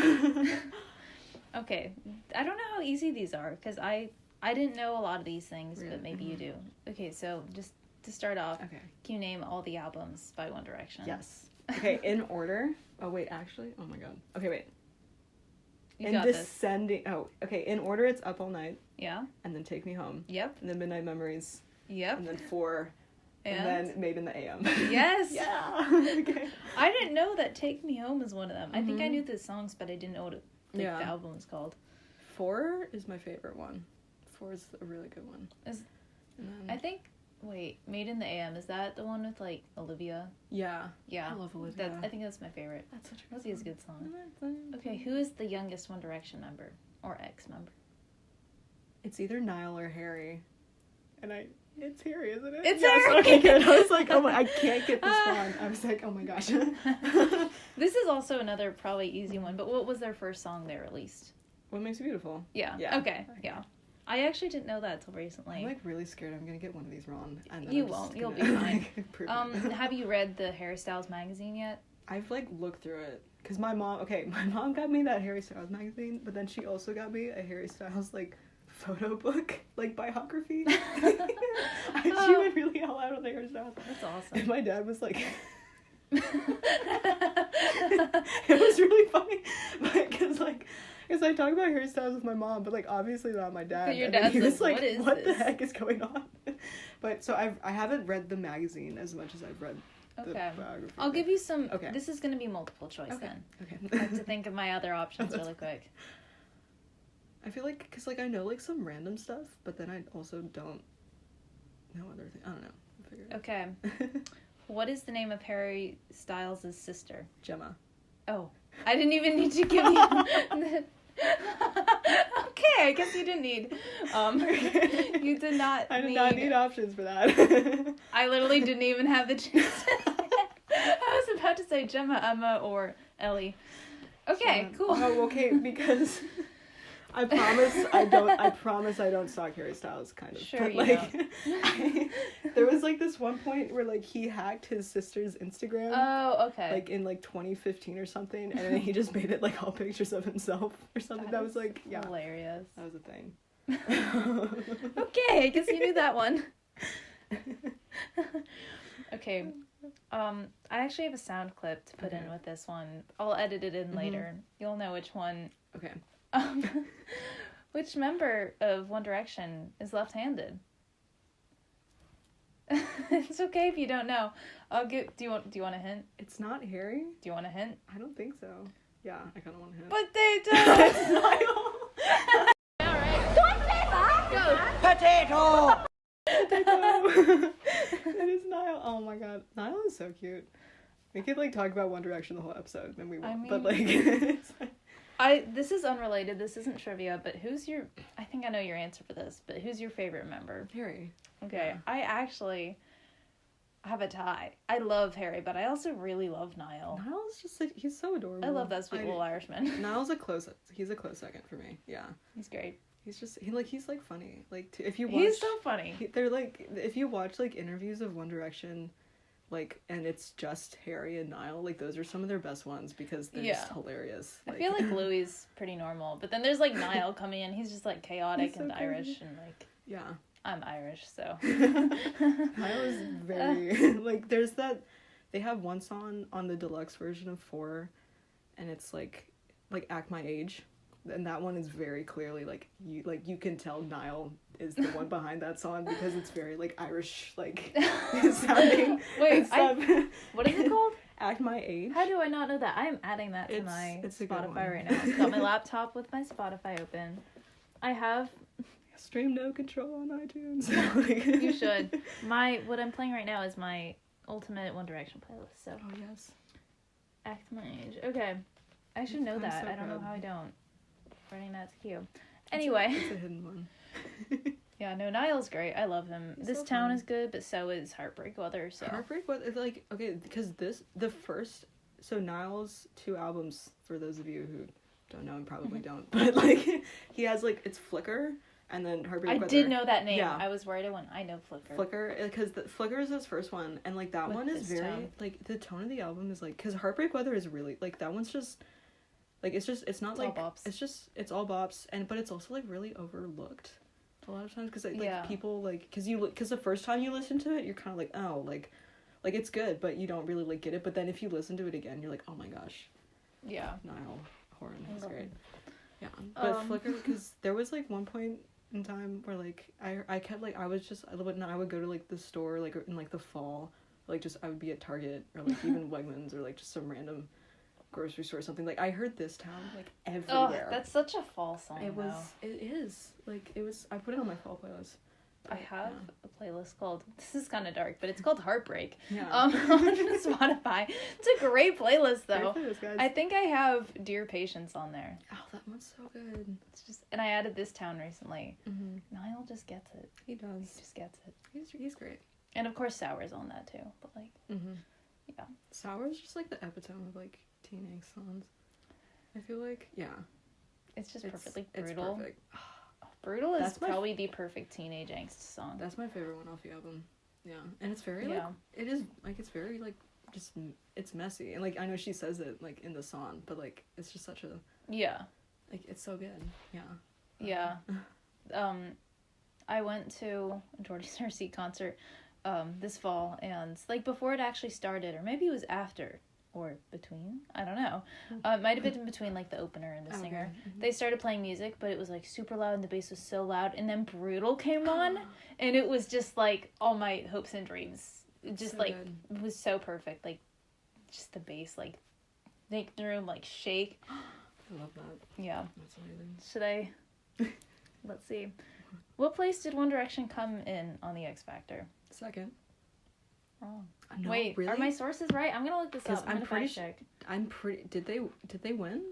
Okay, I don't know how easy these are, because I didn't know a lot of these things, really? But maybe you do. Okay, so, just to start off, okay. Can you name all the albums by One Direction? Yes. Okay, in order. Oh, wait, actually. Oh, my God. Okay, wait. You in got descending. This. Oh, okay. In order, it's Up All Night. Yeah. And then Take Me Home. Yep. And then Midnight Memories. Yep. And then 4. And then Made in the AM. Yes. Yeah. Okay. I didn't know that Take Me Home was one of them. I think I knew the songs, but I didn't know what the album was called. 4 is my favorite one. 4 is a really good one. I think... Wait, Made in the AM, is that the one with, like, Olivia? Yeah. Yeah. I love Olivia. I think that's my favorite. That's such a Olivia's a good song. Okay, who is the youngest One Direction member? Or ex-member? It's either Niall or Harry. And it's Harry, isn't it? It's Harry! Okay, good. I was like, oh my, I can't get this wrong. I was like, oh my gosh. This is also another probably easy one, but what was their first song they released? What Makes You Beautiful. Yeah. Okay. Yeah. I actually didn't know that till recently. I'm, like, really scared I'm gonna get one of these wrong. And you won't. You'll be fine. Like, have you read the Harry Styles magazine yet? I've, like, looked through it. Because my mom got me that Harry Styles magazine, but then she also got me a Harry Styles, like, photo book, like, biography. She went really all out on the Harry Styles. That's awesome. And my dad was like... It was really funny, because I talk about Harry Styles with my mom, but, like, obviously not my dad. But your dad's was like, what the heck is going on? But, so I haven't read the magazine as much as I've read the biography. I'll give you some... Okay. This is going to be multiple choice then. Okay. I have to think of my other options really quick. I feel like, because, like, I know, like, some random stuff, but then I also don't know other things. I don't know. I'll figure it out. Okay. What is the name of Harry Styles' sister? Gemma. Oh. I didn't even need to give you... Okay, I guess you didn't need. You did not. I did not need options for that. I literally didn't even have the chance. I was about to say Gemma, Emma, or Ellie. Okay, cool. Oh, okay, because I promise I don't stalk Harry Styles, kind of. Sure, but, you like, there was, like, this one point where, like, he hacked his sister's Instagram. Oh, okay. Like, in, like, 2015 or something, and then he just made it, like, all pictures of himself or something. That was, like, yeah. Hilarious. That was a thing. Okay, I guess you knew that one. Okay. I actually have a sound clip to put in with this one. I'll edit it in later. You'll know which one. Okay. Which member of One Direction is left-handed? It's okay if you don't know. I'll give. Do you want a hint? It's not Harry. Do you want a hint? I don't think so. Yeah, I kind of want a hint. But they don't. It's Niall. Potato. It is Niall. Oh my god, Niall is so cute. We could, like, talk about One Direction the whole episode, and we won't. I mean, but, like, it's like... This is unrelated. This isn't trivia. But who's your? I think I know your answer for this. But who's your favorite member? Harry. Okay, Yeah. I actually have a tie. I love Harry, but I also really love Niall. Niall's just like, he's so adorable. I love that sweet little Irishman. Niall's he's a close second for me. Yeah. He's great. He's funny. Like, if you watch... He's so funny. They're like, if you watch, like, interviews of One Direction, like, and it's just Harry and Niall, like, those are some of their best ones because they're just hilarious. Like, I feel like Louis is pretty normal, but then there's, like, Niall coming in. He's just, like, chaotic and Irish and, like... Yeah. I'm Irish, so... Niall is very... like, there's that... They have one song on the deluxe version of 4, and it's, like, Act My Age. And that one is very clearly, like, you can tell Niall is the one behind that song because it's very, like, Irish, like, sounding. Wait, what is it called? Act My Age. How do I not know that? I am adding that to my Spotify right now. I've got my laptop with my Spotify open. I have... Stream No Control on iTunes. You should. What I'm playing right now is my ultimate One Direction playlist, so... Oh, yes. Act My Age. Okay. I should know that. So I don't know proud. how I don't. Writing that's cute. Anyway. It's a hidden one. Yeah, no, Niall's great. I love him. He's This so Town fun. is good, but so is Heartbreak Weather, so... Heartbreak Weather, like, okay, because so Niall's 2 albums, for those of you who don't know and probably don't, but, like, he has, like, it's Flicker, and then Heartbreak Weather. I did know that name. Yeah. I was worried I know Flicker. Flicker, because Flicker is his first one, and, like, that With one is this very, tone. like, the tone of the album is, like, because Heartbreak Weather is really, like, that one's just, like, it's not, It's like, all bops. it's all bops, but it's also, like, really overlooked a lot of times, because, like, Yeah. people, like, because the first time you listen to it, you're kind of like, oh, like, it's good, but you don't really, like, get it, but then if you listen to it again, you're like, oh my gosh, Yeah. Niall Horan is love great. him. Yeah, but Flicker, because there was, like, one point in time where, like, I kept, like, I would go to, like, the store, like, in, like, the fall, like, just, I would be at Target, or, like, even Wegmans, or, like, just some random grocery store or something, like, I heard this town, like, everywhere. Oh, that's such a fall song, It is, like, I put it on my fall playlist. I have a playlist called, this is kind of dark, but it's called Heartbreak. Yeah. On Spotify. It's a great playlist, though. Great playlist, guys. I think I have Dear Patience on there. Oh, that one's so good. It's just, and I added This Town recently. Mm-hmm. Niall just gets it. He does. He just gets it. He's great. And of course, Sour's on that too. But like, Mm-hmm. yeah. Sour is just, like, the epitome of, like, teen angst songs. I feel like, yeah. It's just perfectly It's brutal. perfect. Brutal is That's probably the perfect teenage angst song. That's my favorite one off the album. Yeah. And it's very, Yeah. like, it is, like, it's very, like, just, it's messy. And, like, I know she says it, like, in the song, but, like, it's just such a, Yeah. like, it's so good. Yeah. Yeah. I went to a Jordy Cersei concert this fall, and like before it actually started, or maybe it was after or between, I don't know. It might have been between like the opener and the singer. Okay. Mm-hmm. They started playing music, but it was like super loud and the bass was so loud, and then Brutal came on, and it was just like all my hopes and dreams. It just So like good. it was so perfect, like just the bass like make the room like shake. I love that. Yeah. That's amazing. Should I? Let's see. What place did One Direction come in on the X Factor? Second. Wrong. No, Wait, really? are my sources right? I'm gonna look this 'Cause up. I'm gonna pretty fact check. I'm pretty. Did they win?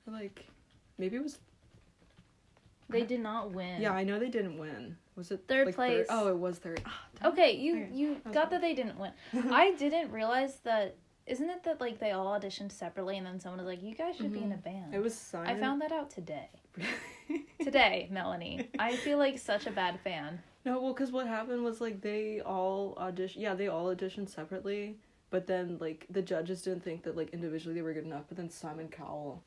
Like, maybe it was. They did not win. Yeah, I know they didn't win. Was it Third like, place. Oh, it was third. Ah, Okay, Okay. you That was got fine. that they didn't win. I didn't realize that. Isn't it that like they all auditioned separately and then someone was like, "You guys should be in a band." It was Simon. I found that out today. Today, Melanie. I feel like such a bad fan. No, well, because what happened was, like, they all auditioned. Yeah, they all auditioned separately, but then, like, the judges didn't think that, like, individually they were good enough. But then Simon Cowell,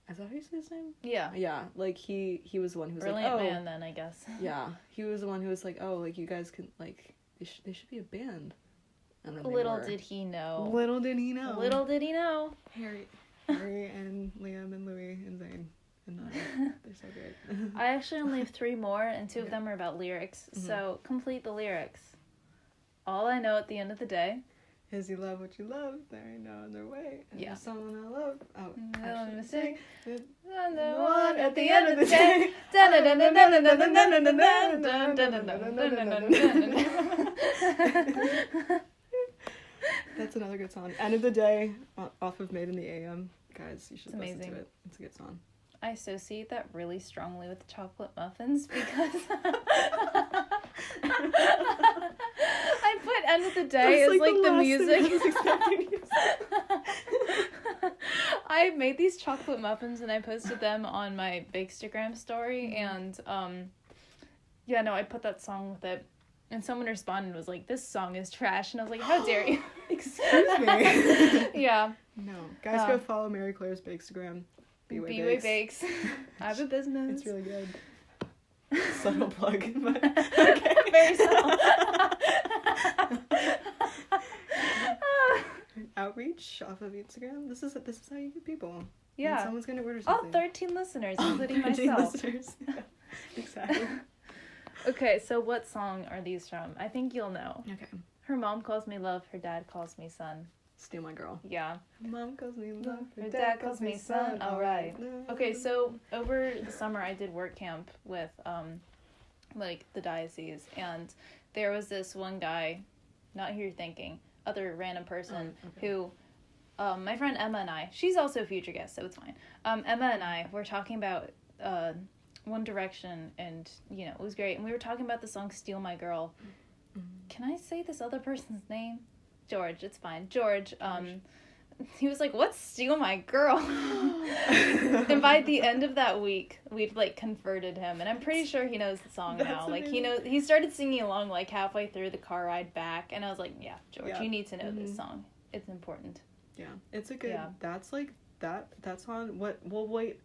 is that how you say his name? Yeah. Yeah, like he was the one who was Brilliant like, oh, man, then I guess. yeah, he was the one who was like, oh, like, you guys can, like, they should be a band. And then they Little were. did he know. Little did he know. Little did he know. Harry and Liam and Louis and Zayn and Niall. They're so great. I actually only have 3 more, and 2 of Okay. them are about lyrics. Mhm. So complete the lyrics. All I know at the end of the day. Is you love what you love, there ain't no other way. And Yeah. there's someone I love. Oh, No actually, mistake. sing. I'm the The one at the end of the day. That's another good song. End of the Day, off of Made in the AM. Guys, you should It's listen amazing. to it. It's a good song. I associate that really strongly with chocolate muffins because I put end of the day as like the music. I made these chocolate muffins and I posted them on my Bakestagram story, and yeah, no, I put that song with it. And someone responded and was like, "This song is trash." And I was like, "How dare you?" Excuse me. Yeah. No. Guys, go follow Mary Claire's Bakestagram. B-Way Bakes. I have a business. It's really good. Subtle plug. But, okay. Very subtle. Outreach off of Instagram. This is how you get people. Yeah. When someone's going to order All something. 13 listeners, including 13 myself. listeners. Yeah. Exactly. Okay, so what song are these from? I think you'll know. Okay. Her mom calls me love, her dad calls me son. Steal My Girl. Yeah. Her mom calls me love, Her dad calls me son. All right. Okay, so over the summer I did work camp with like the diocese, and there was this one guy, not who you're thinking, other random person who my friend Emma and I, she's also a future guest, so it's fine. Emma and I were talking about One Direction, and you know, it was great, and we were talking about the song Steal My Girl. Can I say this other person's name? George, it's fine. George, he was like, "What's Steal My Girl?" And by the end of that week, we'd like converted him, and I'm pretty sure he knows the song now. Like he started singing along like halfway through the car ride back, and I was like, "Yeah, George, you need to know this song. It's important." Yeah, it's a good. That's like that's on what? Well, wait.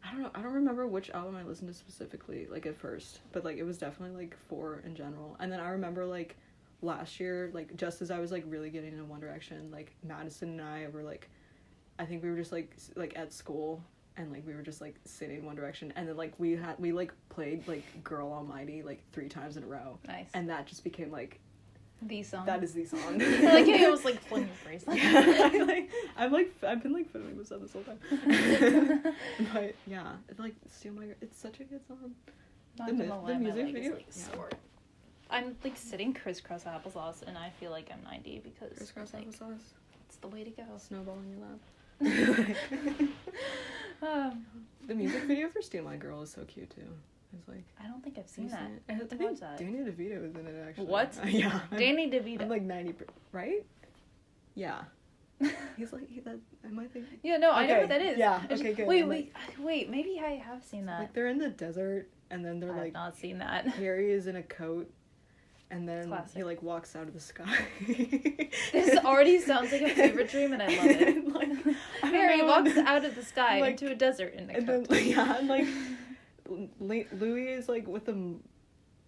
I don't know. I don't remember which album I listened to specifically, like at first, but like it was definitely like 4 in general. And then I remember like last year, like just as I was like really getting into One Direction, like Madison and I were like, I think we were just like at school, and like we were just like singing One Direction, and then like we like played like Girl Almighty like 3 times in a row. Nice. And that just became like the song. That is the song. Like it was like fling your bracelet. I've been like filming myself this whole time. But yeah, it's like Steal My Girl. It's such a good song. Not the music video. I'm like sitting crisscross applesauce, and I feel like I'm 90 because crisscross like, applesauce. It's the way to go. Snowball in your lap. The music video for Steal My Girl is so cute too. It's like I don't think I've seen that. I I have to think watch that. Danny DeVito is in it actually. What? Yeah. Danny DeVito. I'm like 90, right? Yeah. He's like I might think. Yeah, no, I know what that is. Yeah. Okay, good. Wait. Maybe I have seen that. Like they're in the desert, and then they're I've not seen that. Harry is in a coat, and then Classic. he like walks out of the sky. This already sounds like a fever dream, and I love it. And, like, Harry walks out of the sky like, into a desert in a coat. And then and like Louis is like with them.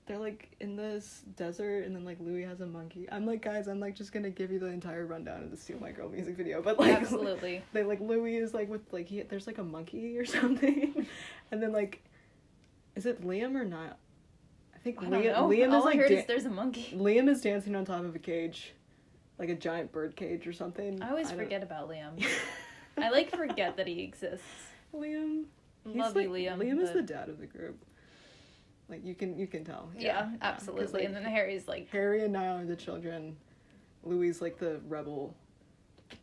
They're like in this desert, and then like Louis has a monkey. I'm like, guys, I'm like just gonna give you the entire rundown of the Steal My Girl music video, but like absolutely, they like Louis is like with like there's like a monkey or something, and then like, is it Liam or not? I think Liam All is like I heard is there's a monkey. Liam is dancing on top of a cage, like a giant bird cage or something. I always forget about Liam. I like forget that he exists. Liam, love you, Liam. Liam is the dad of the group. Like, you can tell. Yeah, absolutely. Like, and then Harry's like... Harry and Niall are the children. Louis like the rebel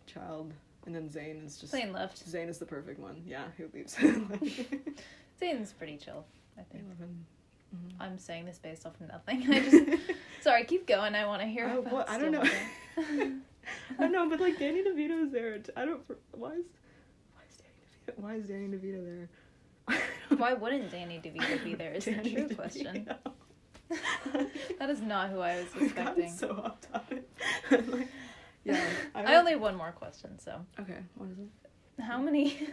child. And then Zayn is just... Zayn left. Zayn is the perfect one. Yeah, who leaves. Zayn's pretty chill, I think. I love him. Mm-hmm. I'm saying this based off of nothing. I just... Sorry, keep going. I want to hear about well, I don't know. I don't know, but like Danny DeVito's there. Why is Danny DeVito there? Why wouldn't Danny DeVito be there is the true question. That is not who I was expecting. So off topic. Like, yeah. I only have one more question, so. Okay, what is it? How many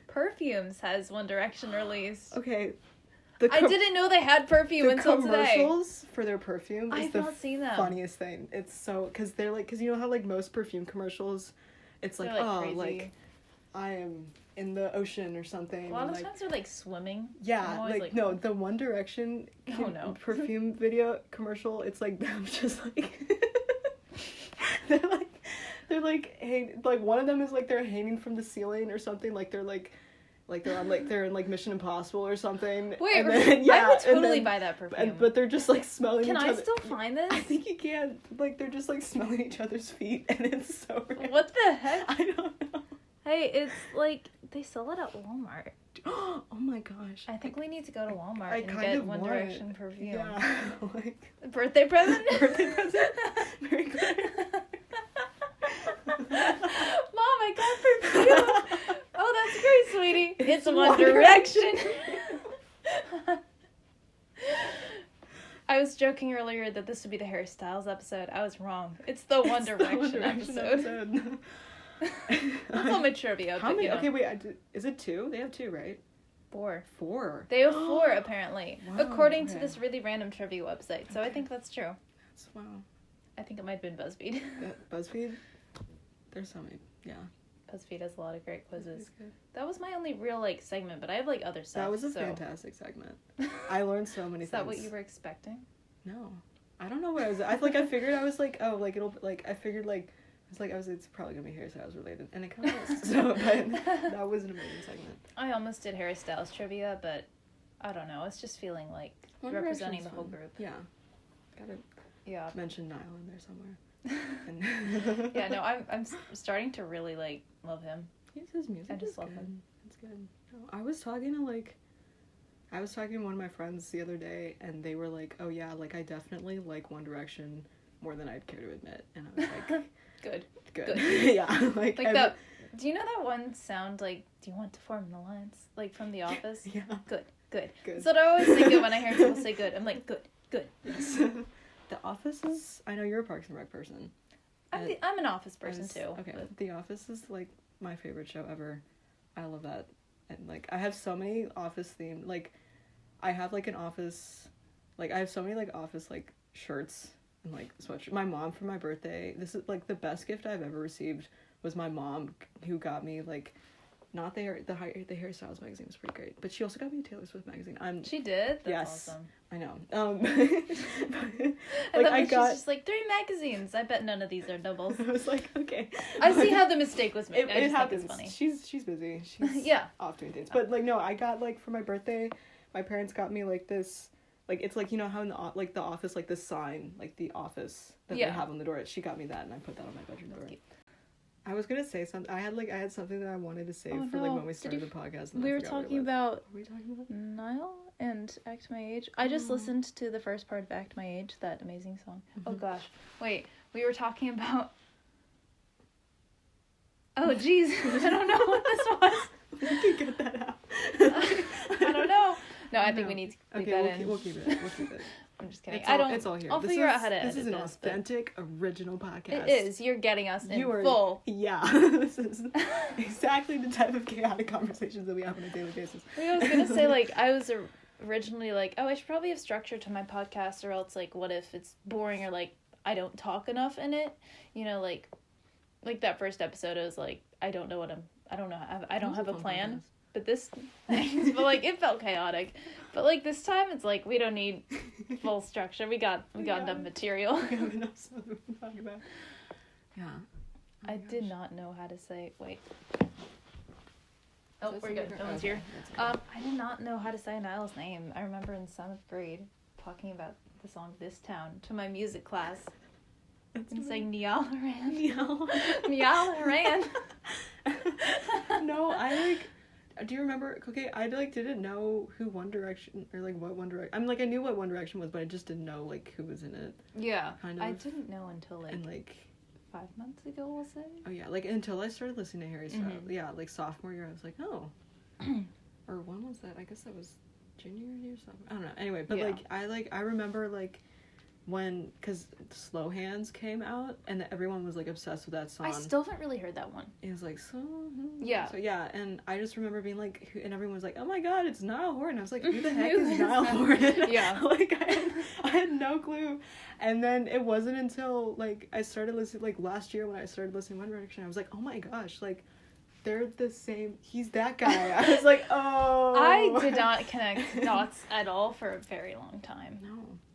perfumes has One Direction released? Okay. I didn't know they had perfume until today. The commercials for their perfume is I've not seen them. Funniest thing. It's so, because you know how like most perfume commercials, it's like, oh, crazy. Like, I am in the ocean or something. A lot of times they're like swimming. Yeah, like no, the One Direction perfume video commercial, it's like them just like they're like one of them is like they're hanging from the ceiling or something, like they're in like Mission Impossible or something. Wait, and then, I would totally buy that perfume. But they're just like smelling each other. Can I still find this? I think you can. Like they're just like smelling each other's feet, and it's so random. What the heck? I don't know. Hey, it's like They sell it at Walmart. Oh my gosh. I think we need to go to Walmart I and kind get of One want Direction it. perfume. Yeah. Like, Birthday present? birthday present? Very good. Mom, I got perfume! Oh, that's great, sweetie. It's One Direction. I was joking earlier that this would be the Harry Styles episode. I was wrong. It's the One Direction episode. That's all my trivia. How but, many? You know. Okay, wait. Is it 2? They have 2, right? 4. 4. They have 4 apparently, Wow, according to okay. this really random trivia website. So I think that's true. That's wow. I think it might have been BuzzFeed. BuzzFeed. There's so many. Yeah. BuzzFeed has a lot of great quizzes. Good. That was my only real segment, but I have other stuff. That was a fantastic segment. I learned so many things. Is that what you were expecting? No, I don't know what I was. I figured I was it'll I figured it's probably gonna be Harry Styles related, and it kind of was. So, but that was an amazing segment. I almost did Harry Styles trivia, but I don't know. It's just feeling like One representing Direction's the whole fun. group. Gotta Yeah. mention Niall in there somewhere. And Yeah, no, I'm starting to really love him. his music. I just is love good. him. It's good. No, I was talking to one of my friends the other day, and they were like, "Oh yeah, I definitely like One Direction more than I'd care to admit." And I was like, Good. "Good, yeah." That. Do you know that one sound do you want to form an alliance? From The Office? Yeah. Good. Good. That's what I always think of when I hear people say good. I'm like, good. Yes. The Office is. I know you're a Parks and Rec person. I'm an Office person too. Okay. But... The Office is my favorite show ever. I love that, and I have so many Office themed I have an Office, I have so many Office shirts and sweatshirts. My mom for my birthday. This is the best gift I've ever received was my mom who got me not the Harry Styles magazine was pretty great, but she also got me a Taylor Swift magazine. She did? That's yes, awesome. I know. I got she's just 3 magazines. I bet none of these are doubles. I was okay. I see how the mistake was made. I just happens. think it's She's funny. busy. She's yeah. off doing things. But no, I got for my birthday, my parents got me this it's you know how in the the Office this sign the Office that they have on the door. She got me that, and I put that on my bedroom door. Cute. I was gonna say something. I had something that I wanted to say for when we started the podcast. We were talking about Niall and Act My Age. I just listened to the first part of Act My Age, that amazing song. Mm-hmm. Oh gosh, wait. We were talking about. Oh geez, I don't know what this was. We can get that out. I don't know. No, I think we need to keep that in. We'll keep it. I'm just kidding. It's all here. I'll figure out how to edit this. This is an authentic, original podcast. It is. You're getting us in full. Yeah. This is exactly the type of chaotic conversations that we have on a daily basis. I was gonna say, I was originally oh, I should probably have structure to my podcast, or else, what if it's boring, or, I don't talk enough in it? You know, like that first episode, I was I don't know I don't have a plan. Podcast. But this, but it felt chaotic. But this time, it's we don't need full structure. We got enough material. We have enough stuff to talk about. Yeah. I did not know how to say. Wait. Oh, we're good. No one's here. I did not know how to say Niall's name. I remember in 7th grade talking about the song "This Town" to my music class. And saying Niall Horan. Niall Horan. No, do you remember? Okay, I didn't know who One Direction or what One Direction. I knew what One Direction was, but I just didn't know who was in it. Yeah, kind of. I didn't know until 5 months ago. We'll say. Oh yeah, until I started listening to Harry Styles. Mm-hmm. Yeah, sophomore year, I was oh, or when was that? I guess that was junior year. Sophomore. I don't know. Anyway, but I remember when, because Slow Hands came out, and everyone was obsessed with that song. I still haven't really heard that one. It was yeah. So yeah, and I just remember being and everyone was oh my god, it's Niall Horan. I was who the heck is Niall Horan? Yeah. I had no clue. And then it wasn't until I started listening last year when I started listening to One Direction, I was oh my gosh, they're the same. He's that guy. I was oh. I did not connect dots at all for a very long time.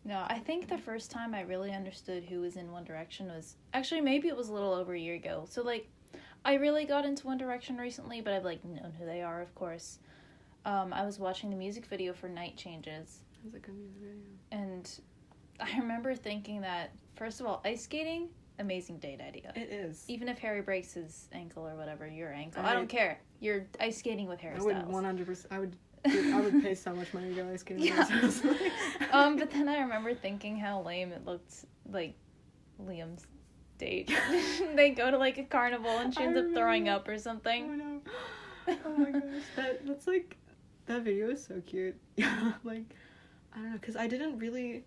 No, I think the first time I really understood who was in One Direction was... Actually, maybe it was a little over a year ago. So, I really got into One Direction recently, but I've, known who they are, of course. I was watching the music video for Night Changes. It was a good music video. And I remember thinking that, first of all, ice skating, amazing date idea. It is. Even if Harry breaks his ankle or whatever, your ankle. I don't care. You're ice skating with Harry I would Styles. 100%. I would pay so much money to go ice skating. Yeah. But then I remember thinking how lame it looked, like, Liam's date. They go to, like, a carnival and she ends up throwing up or something. Oh, no. Oh, my gosh. That's, like, that video is so cute. Yeah, like, I don't know, because I didn't really,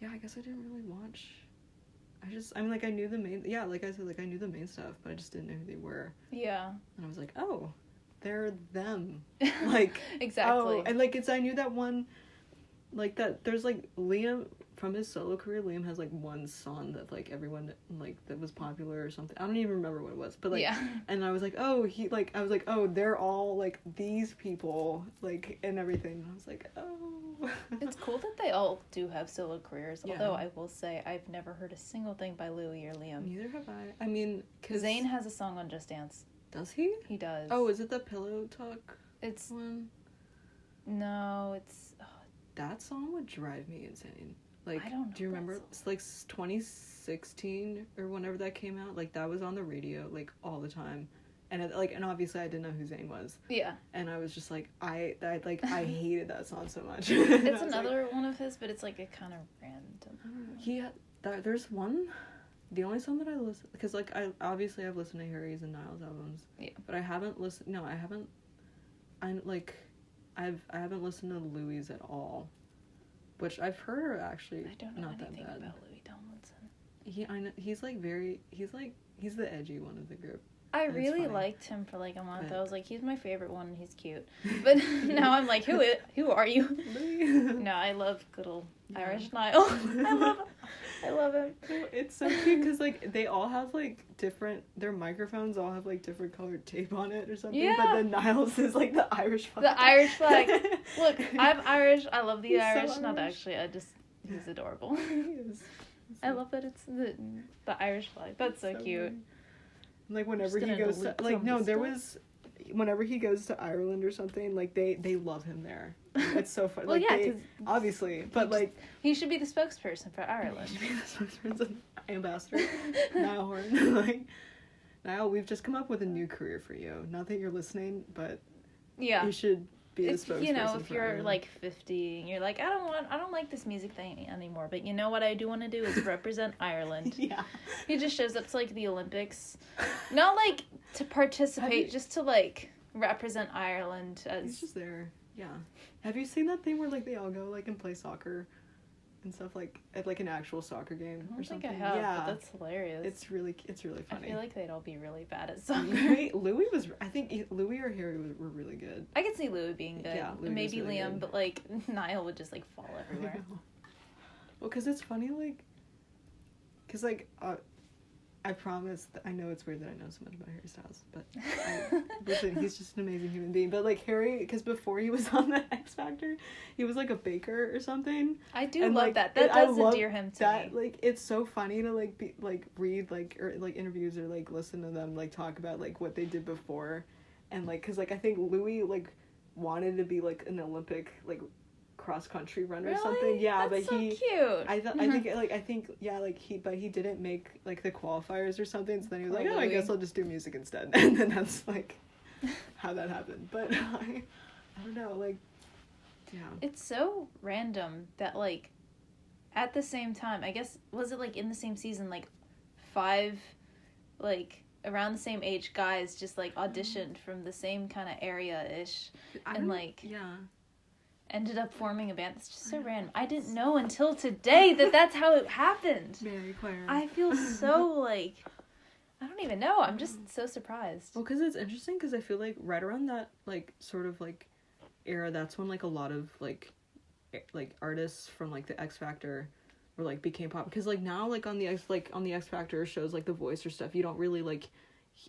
I guess I didn't really watch. I knew the main, like I said, like, I knew the main stuff, but I just didn't know who they were. Yeah. And I was like, oh, they're them. Like, exactly. Oh, and, like, I knew that one, like, that there's, like, Liam, from his solo career, Liam has, like, one song that, like, everyone, like, that was popular or something. I don't even remember what it was, but, like, and I was like, oh, they're all, like, these people, like, and everything. And I was like, oh. It's cool that they all do have solo careers, Yeah. although I will say I've never heard a single thing by Louis or Liam. Neither have I. I mean, because Zayn has a song on Just Dance. Does he? He does. Oh, is it the Pillow Talk It's... one? No, it's... That song would drive me insane. Like, I don't know. Do you remember? It's like 2016 or whenever that came out. Like, that was on the radio, like, all the time. And and obviously I didn't know who Zayn was. Yeah. And I was just like, I hated that song so much. It's another one of his, but it's like a kind of random. There's one, the only song that I listen, because like I've listened to Harry's and Niall's albums. Yeah. But I haven't listened. No, I haven't. I haven't listened to Louis at all, which I've heard are actually I don't know not that anything bad. about Louis Tomlinson. He's the edgy one of the group. I really liked him for like a month. I was like, he's my favorite one and he's cute. But now I'm like, who are you? No, I love good old Irish Niall. I love him. It's so cute because like they all have like their microphones all have like different colored tape on it or something. Yeah. But then Niall's is like the Irish flag. The Irish flag. Look, I'm Irish. I love the Irish. So Not actually. He's adorable. He is. I love that it's the Irish flag. That's so cute. Funny. Like whenever he goes to whenever he goes to Ireland or something, like they love him there. It's so funny. Well, like, obviously, but like he should be the spokesperson for Ireland. He should be the spokesperson, ambassador. Niall Horan. Like, Niall, we've just come up with a new career for you. Not that you're listening, but you should be the spokesperson. You know, if you're Ireland. like 50 and you're like, I don't like this music thing anymore, but you know what I do want to do is represent Ireland. Yeah. He just shows up to like the Olympics, not like to participate, just to like represent Ireland. He's just there. Yeah. Have you seen that thing where like they all go like and play soccer and stuff, like at like an actual soccer game or something? I think I have, but that's hilarious. It's really funny. I feel like they'd all be really bad at soccer. I think Louis or Harry were really good. I could see Louis being good. Yeah, Louis maybe really Liam, good. but like Niall would just like fall everywhere. Well, because it's funny, like, because like I promise I know it's weird that I know so much about Harry Styles, but listen, he's just an amazing human being. But like Harry, because before he was on the X Factor, he was like a baker or something. I do love like, that. That does endear him to me. Like, it's so funny to like read or like interviews or like listen to them like talk about like what they did before, and like because like I think Louis like wanted to be like an Olympic like cross country runner or something. Yeah, that's but so cute. I think he didn't make like the qualifiers or something. So then he was like, Louis. I guess I'll just do music instead. And then that's like how that happened. But I don't know, like, yeah. It's so random that like at the same time, I guess, was it like in the same season, like 5 like around the same age guys just like auditioned from the same kind of area-ish and like ended up forming a band. It's just so random. I didn't know until today that that's how it happened. Very clear. I feel so like, I don't even know. I'm just so surprised. Well, because it's interesting because I feel like right around that like sort of like era, that's when like a lot of like artists from like the X Factor were like became pop. Because like now like on the X Factor shows like The Voice or stuff, you don't really like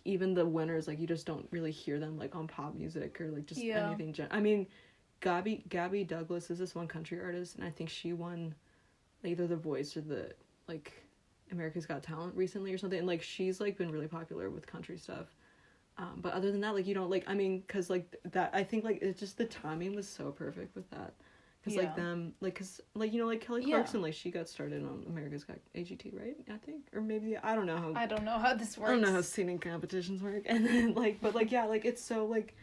even the winners, like you just don't really hear them like on pop music or like just anything. I mean, Gabby Douglas is this one country artist, and I think she won either The Voice or the like America's Got Talent recently or something, and like she's like been really popular with country stuff. But other than that, like you don't like, I mean, because like that, I think like it's just the timing was so perfect with that, Because, like, them, like, because, like, you know, like, Kelly Clarkson, like, she got started on America's Got AGT, right? I think? Or maybe, I don't know how... I don't know how this works. I don't know how singing competitions work. And then, like, but, like, yeah, like, it's so, like,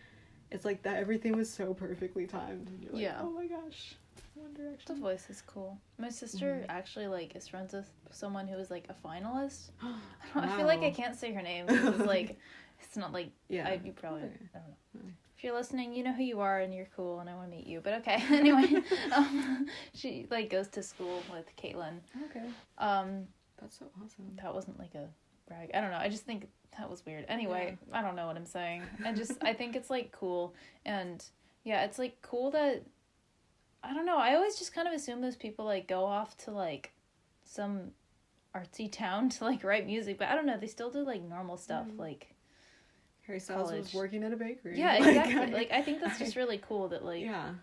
it's, like, that everything was so perfectly timed. And you're like, oh, my gosh. One Direction. The voice is cool. My sister actually, like, is friends with someone who was, like, a finalist. I feel like I can't say her name because, like, it's not, like, you probably... I don't know. If you're listening, you know who you are and you're cool and I want to meet you. But okay, anyway, she like goes to school with Caitlin. Okay. That's so awesome. That wasn't like a brag. I don't know. I just think that was weird. Anyway, I don't know what I'm saying. I think it's like cool. And yeah, it's like cool that, I don't know. I always just kind of assume those people like go off to like some artsy town to like write music. But I don't know. They still do like normal stuff like... Harry Styles was working at a bakery. Yeah, exactly. Like, I think that's just really cool that, like... Yeah.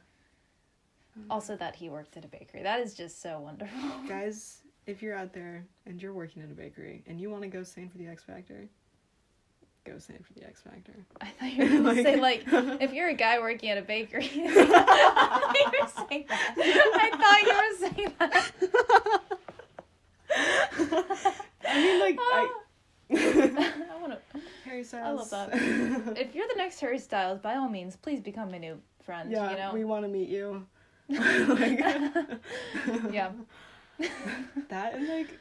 Also that he worked at a bakery. That is just so wonderful. Guys, if you're out there and you're working at a bakery and you want to go sing for the X Factor, go sing for the X Factor. I thought you were going to say, like, if you're a guy working at a bakery... I thought you were saying that. I mean, like, I want to... Harry Styles. I love that. If you're the next Harry Styles, by all means, please become my new friend. Yeah, you know? we want to meet you. Yeah. That and like,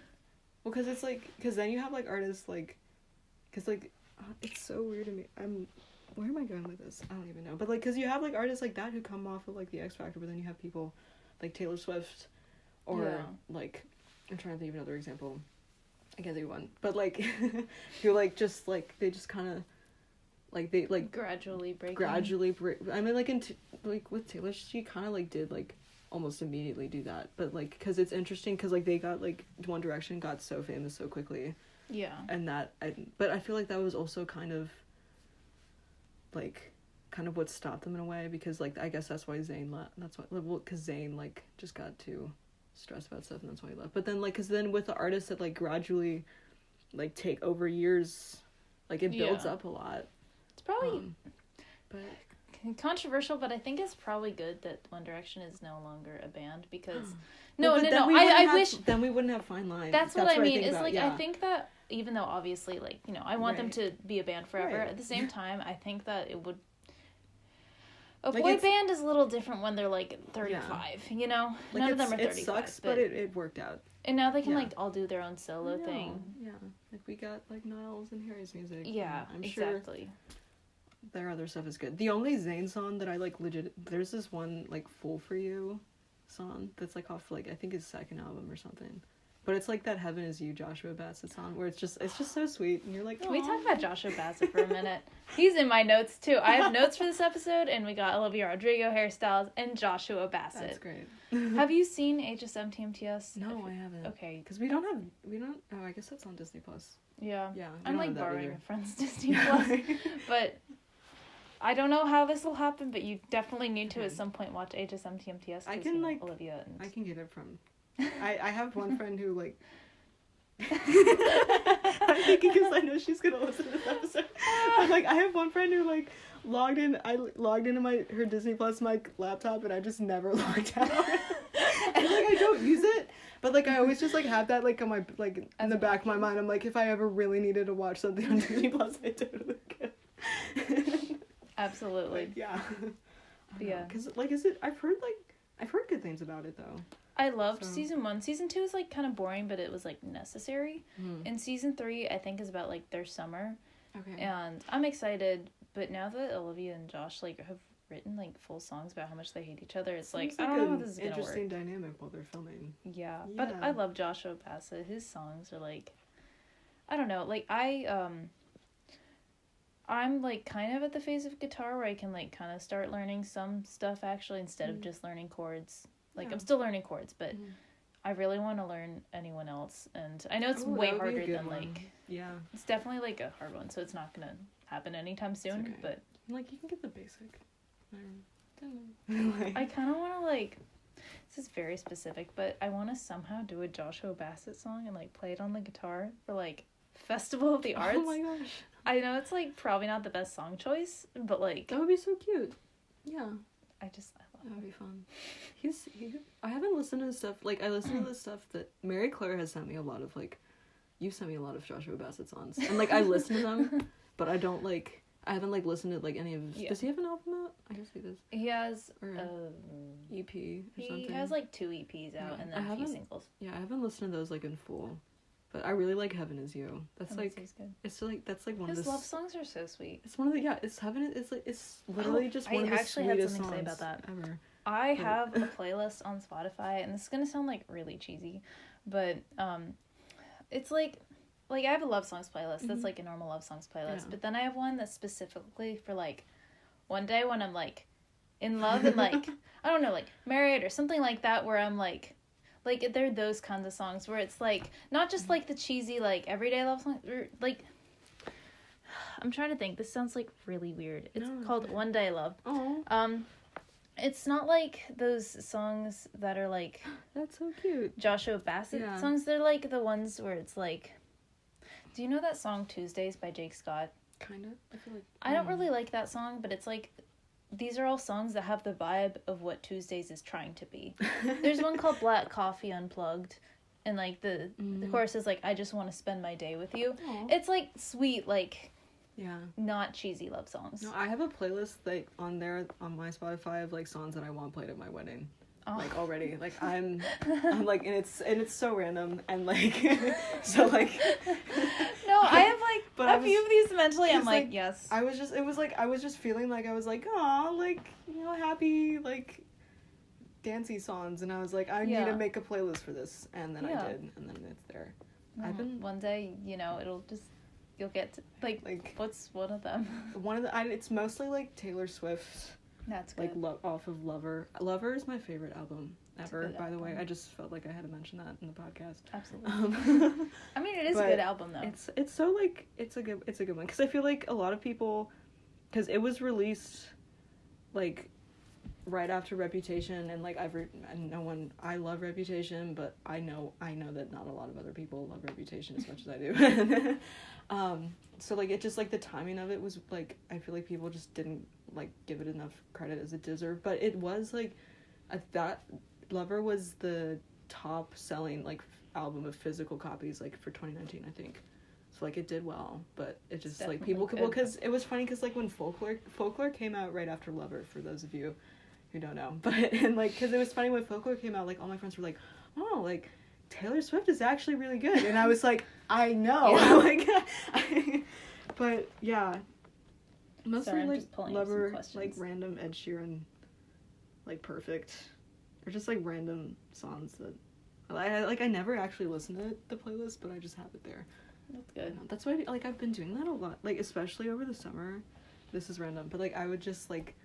well, because it's like, because then you have like artists like, because like, it's so weird to me. Where am I going with this? I don't even know. But like, because you have like artists like that who come off of like the X Factor, but then you have people like Taylor Swift, or like, I'm trying to think of another example. I can't think of one, but like, who like just like they just kind of, like they like gradually break. I mean, like like with Taylor, she kind of like did like almost immediately do that, but like because it's interesting because like they got like One Direction got so famous so quickly. Yeah. And but I feel like that was also kind of what stopped them in a way because like I guess that's why Zayn left. That's why because Zayn like just got too stressed about stuff and that's why he left. But then like because then with the artists that like gradually like take over years, like it builds up a lot. It's probably but controversial, but I think it's probably good that One Direction is no longer a band because I wish then we wouldn't have Fine Line. That's what I mean. It's like I think that even though obviously like, you know, I want them to be a band forever, at the same time I think that it would a boy band is a little different when they're like 35, you know? Like none of them are 35. It sucks, but it worked out. And now they can like all do their own solo thing. Yeah. Like we got like Niles and Harry's music. Yeah, I'm exactly. Sure their other stuff is good. The only Zayn song that I like there's this one like Fool for You song that's like off like I think his second album or something. But it's like that Heaven Is You Joshua Bassett song where it's just so sweet and you're like, Can we talk about Joshua Bassett for a minute? He's in my notes too. I have notes for this episode and we got Olivia Rodrigo, hairstyles, and Joshua Bassett. That's great. Have you seen HSM TMTS? No, I haven't. Okay. Because we don't I guess that's on Disney Plus. Yeah. Yeah. I'm like borrowing a friend's Disney Plus. But I don't know how this will happen, but you definitely need to at some point watch HSM TMTS. I can like Olivia. And... I can get it from. I have one friend who like. I'm thinking because I know she's gonna listen to this episode. But like I have one friend who like logged in. I logged into her Disney Plus my laptop and I just never logged out. And like I don't use it, but like I always just like have that like on my like in the back of my mind. I'm like if I ever really needed to watch something on Disney Plus, I totally could. Absolutely. Like, yeah. Yeah. Because like I've heard good things about it though. I loved season 1. Season 2 is like kind of boring, but it was like necessary. And season 3 I think is about like their summer. Okay. And I'm excited, but now that Olivia and Josh like have written like full songs about how much they hate each other, it's like I don't know how this is gonna work. Interesting dynamic while they're filming. Yeah, but I love Joshua Bassett. His songs are like, I don't know, like I'm like kind of at the phase of guitar where I can like kind of start learning some stuff actually instead of just learning chords. Like I'm still learning chords, but I really want to learn anyone else, and I know it's way harder than like it's definitely like a hard one, so it's not gonna happen anytime soon. Okay. But like you can get the basic. I kind of want to like. This is very specific, but I want to somehow do a Joshua Bassett song and like play it on the guitar for like Festival of the Arts. Oh my gosh! I know it's like probably not the best song choice, but like that would be so cute. Yeah. I That would be fun. I haven't listened to his stuff. Like, I listen to the stuff that Mary Claire has sent me a lot of, like, you sent me a lot of Joshua Bassett songs. And, like, I listen to them, but I don't, like, I haven't, like, listened to, like, any of his... Yeah. Does he have an album out? I guess he does. He has... Or EP or something. He has, like, 2 EPs out and then a few singles. Yeah, I haven't listened to those, like, in full. But I really like Heaven Is You. That's, Heaven like... Is good. It's, like, that's, like, one of the... His love songs are so sweet. It's one of the... Yeah, it's Heaven... It's, like, it's literally just one of the sweetest songs I actually had something to say about that. Ever. I have a playlist on Spotify, and this is gonna sound, like, really cheesy, but, it's, like, I have a love songs playlist that's, like, a normal love songs playlist, but then I have one that's specifically for, like, one day when I'm, like, in love and, like, I don't know, like, married or something like that, where I'm, like, they're those kinds of songs where it's, like, not just, like, the cheesy, like, everyday love songs, or, like, I'm trying to think, this sounds, like, really weird. It's called One Day Love. Oh. It's not like those songs that are, like... That's so cute. Joshua Bassett songs. They're, like, the ones where it's, like... Do you know that song Tuesdays by Jake Scott? Kind of. I feel like... I don't really like that song, but it's, like... These are all songs that have the vibe of what Tuesdays is trying to be. There's one called Black Coffee Unplugged. And, like, the chorus is, like, I just want to spend my day with you. Aww. It's, like, sweet, like... Yeah. Not cheesy love songs. No, I have a playlist, like, on there, on my Spotify, of, like, songs that I want played at my wedding. Oh. Like, already. Like, I'm like, and it's so random, and, like, so, like... No, I have, like, a few of these mentally, I'm like, yes. I was just feeling like, I was like, aw, like, you know, happy, like, dancey songs, and I was like, I need to make a playlist for this, and then I did, and then it's there. One day, you know, it'll just... You'll get to, like, what's one of them? It's mostly, like, Taylor Swift. That's good. Like, off of Lover. Lover is my favorite album ever, by the way. I just felt like I had to mention that in the podcast. Absolutely. I mean, it is a good album, though. It's so, like, it's a good one. Because I feel like a lot of people, because it was released, like, right after Reputation, and, like, I love Reputation, but I know that not a lot of other people love Reputation as much as I do. So, like, it just, like, the timing of it was, like, I feel like people just didn't, like, give it enough credit as it deserved, but it was, like, that Lover was the top selling, like, album of physical copies, like, for 2019, I think. So, like, it did well, but it just, like, people could, because it was funny, because, like, when Folklore came out right after Lover, for those of you who don't know, but, and, like, because it was funny when Folklore came out, like, all my friends were like, oh, like, Taylor Swift is actually really good, and I was like, I know, like, but, yeah, mostly, like, Lover, like, random Ed Sheeran, like, Perfect, or just, like, random songs that, I never actually listened to the playlist, but I just have it there. That's good. That's why, like, I've been doing that a lot, like, especially over the summer. This is random, but, like, I would just, like,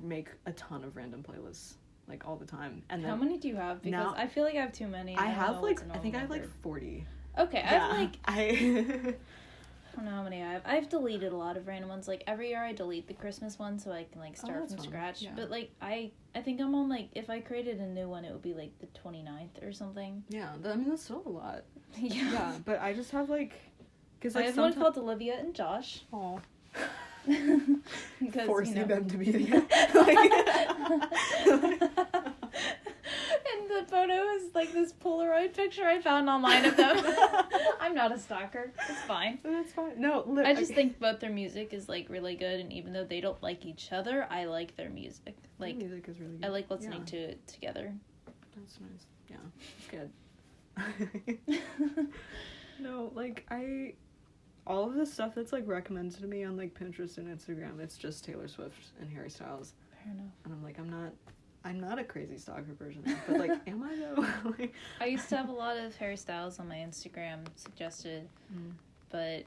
make a ton of random playlists, like, all the time. And then how many do you have? Because now, I feel like I have too many. I have, like, I think I have, like, 40. Okay, yeah. I have, like... I don't know how many I have. I've deleted a lot of random ones. Like, every year I delete the Christmas one so I can, like, start from scratch. Yeah. But, like, I think I'm on, like, if I created a new one, it would be, like, the 29th or something. Yeah, I mean, that's still a lot. Yeah, but I just have, like... Cause, like, I have one called Olivia and Josh. Aw. Because, forcing them to be together. And the photo is, like, this Polaroid picture I found online of them. I'm not a stalker. It's fine. That's fine. No, I just think both their music is, like, really good, and even though they don't like each other, I like their music. Like, their music is really good. I like listening to it together. That's nice. Yeah, it's good. No, like, all of the stuff that's, like, recommended to me on, like, Pinterest and Instagram, it's just Taylor Swift and Harry Styles. Fair enough. And I'm like, I'm not a crazy stalker person, but, like, am I though? Like, I used to have a lot of Harry Styles on my Instagram suggested, but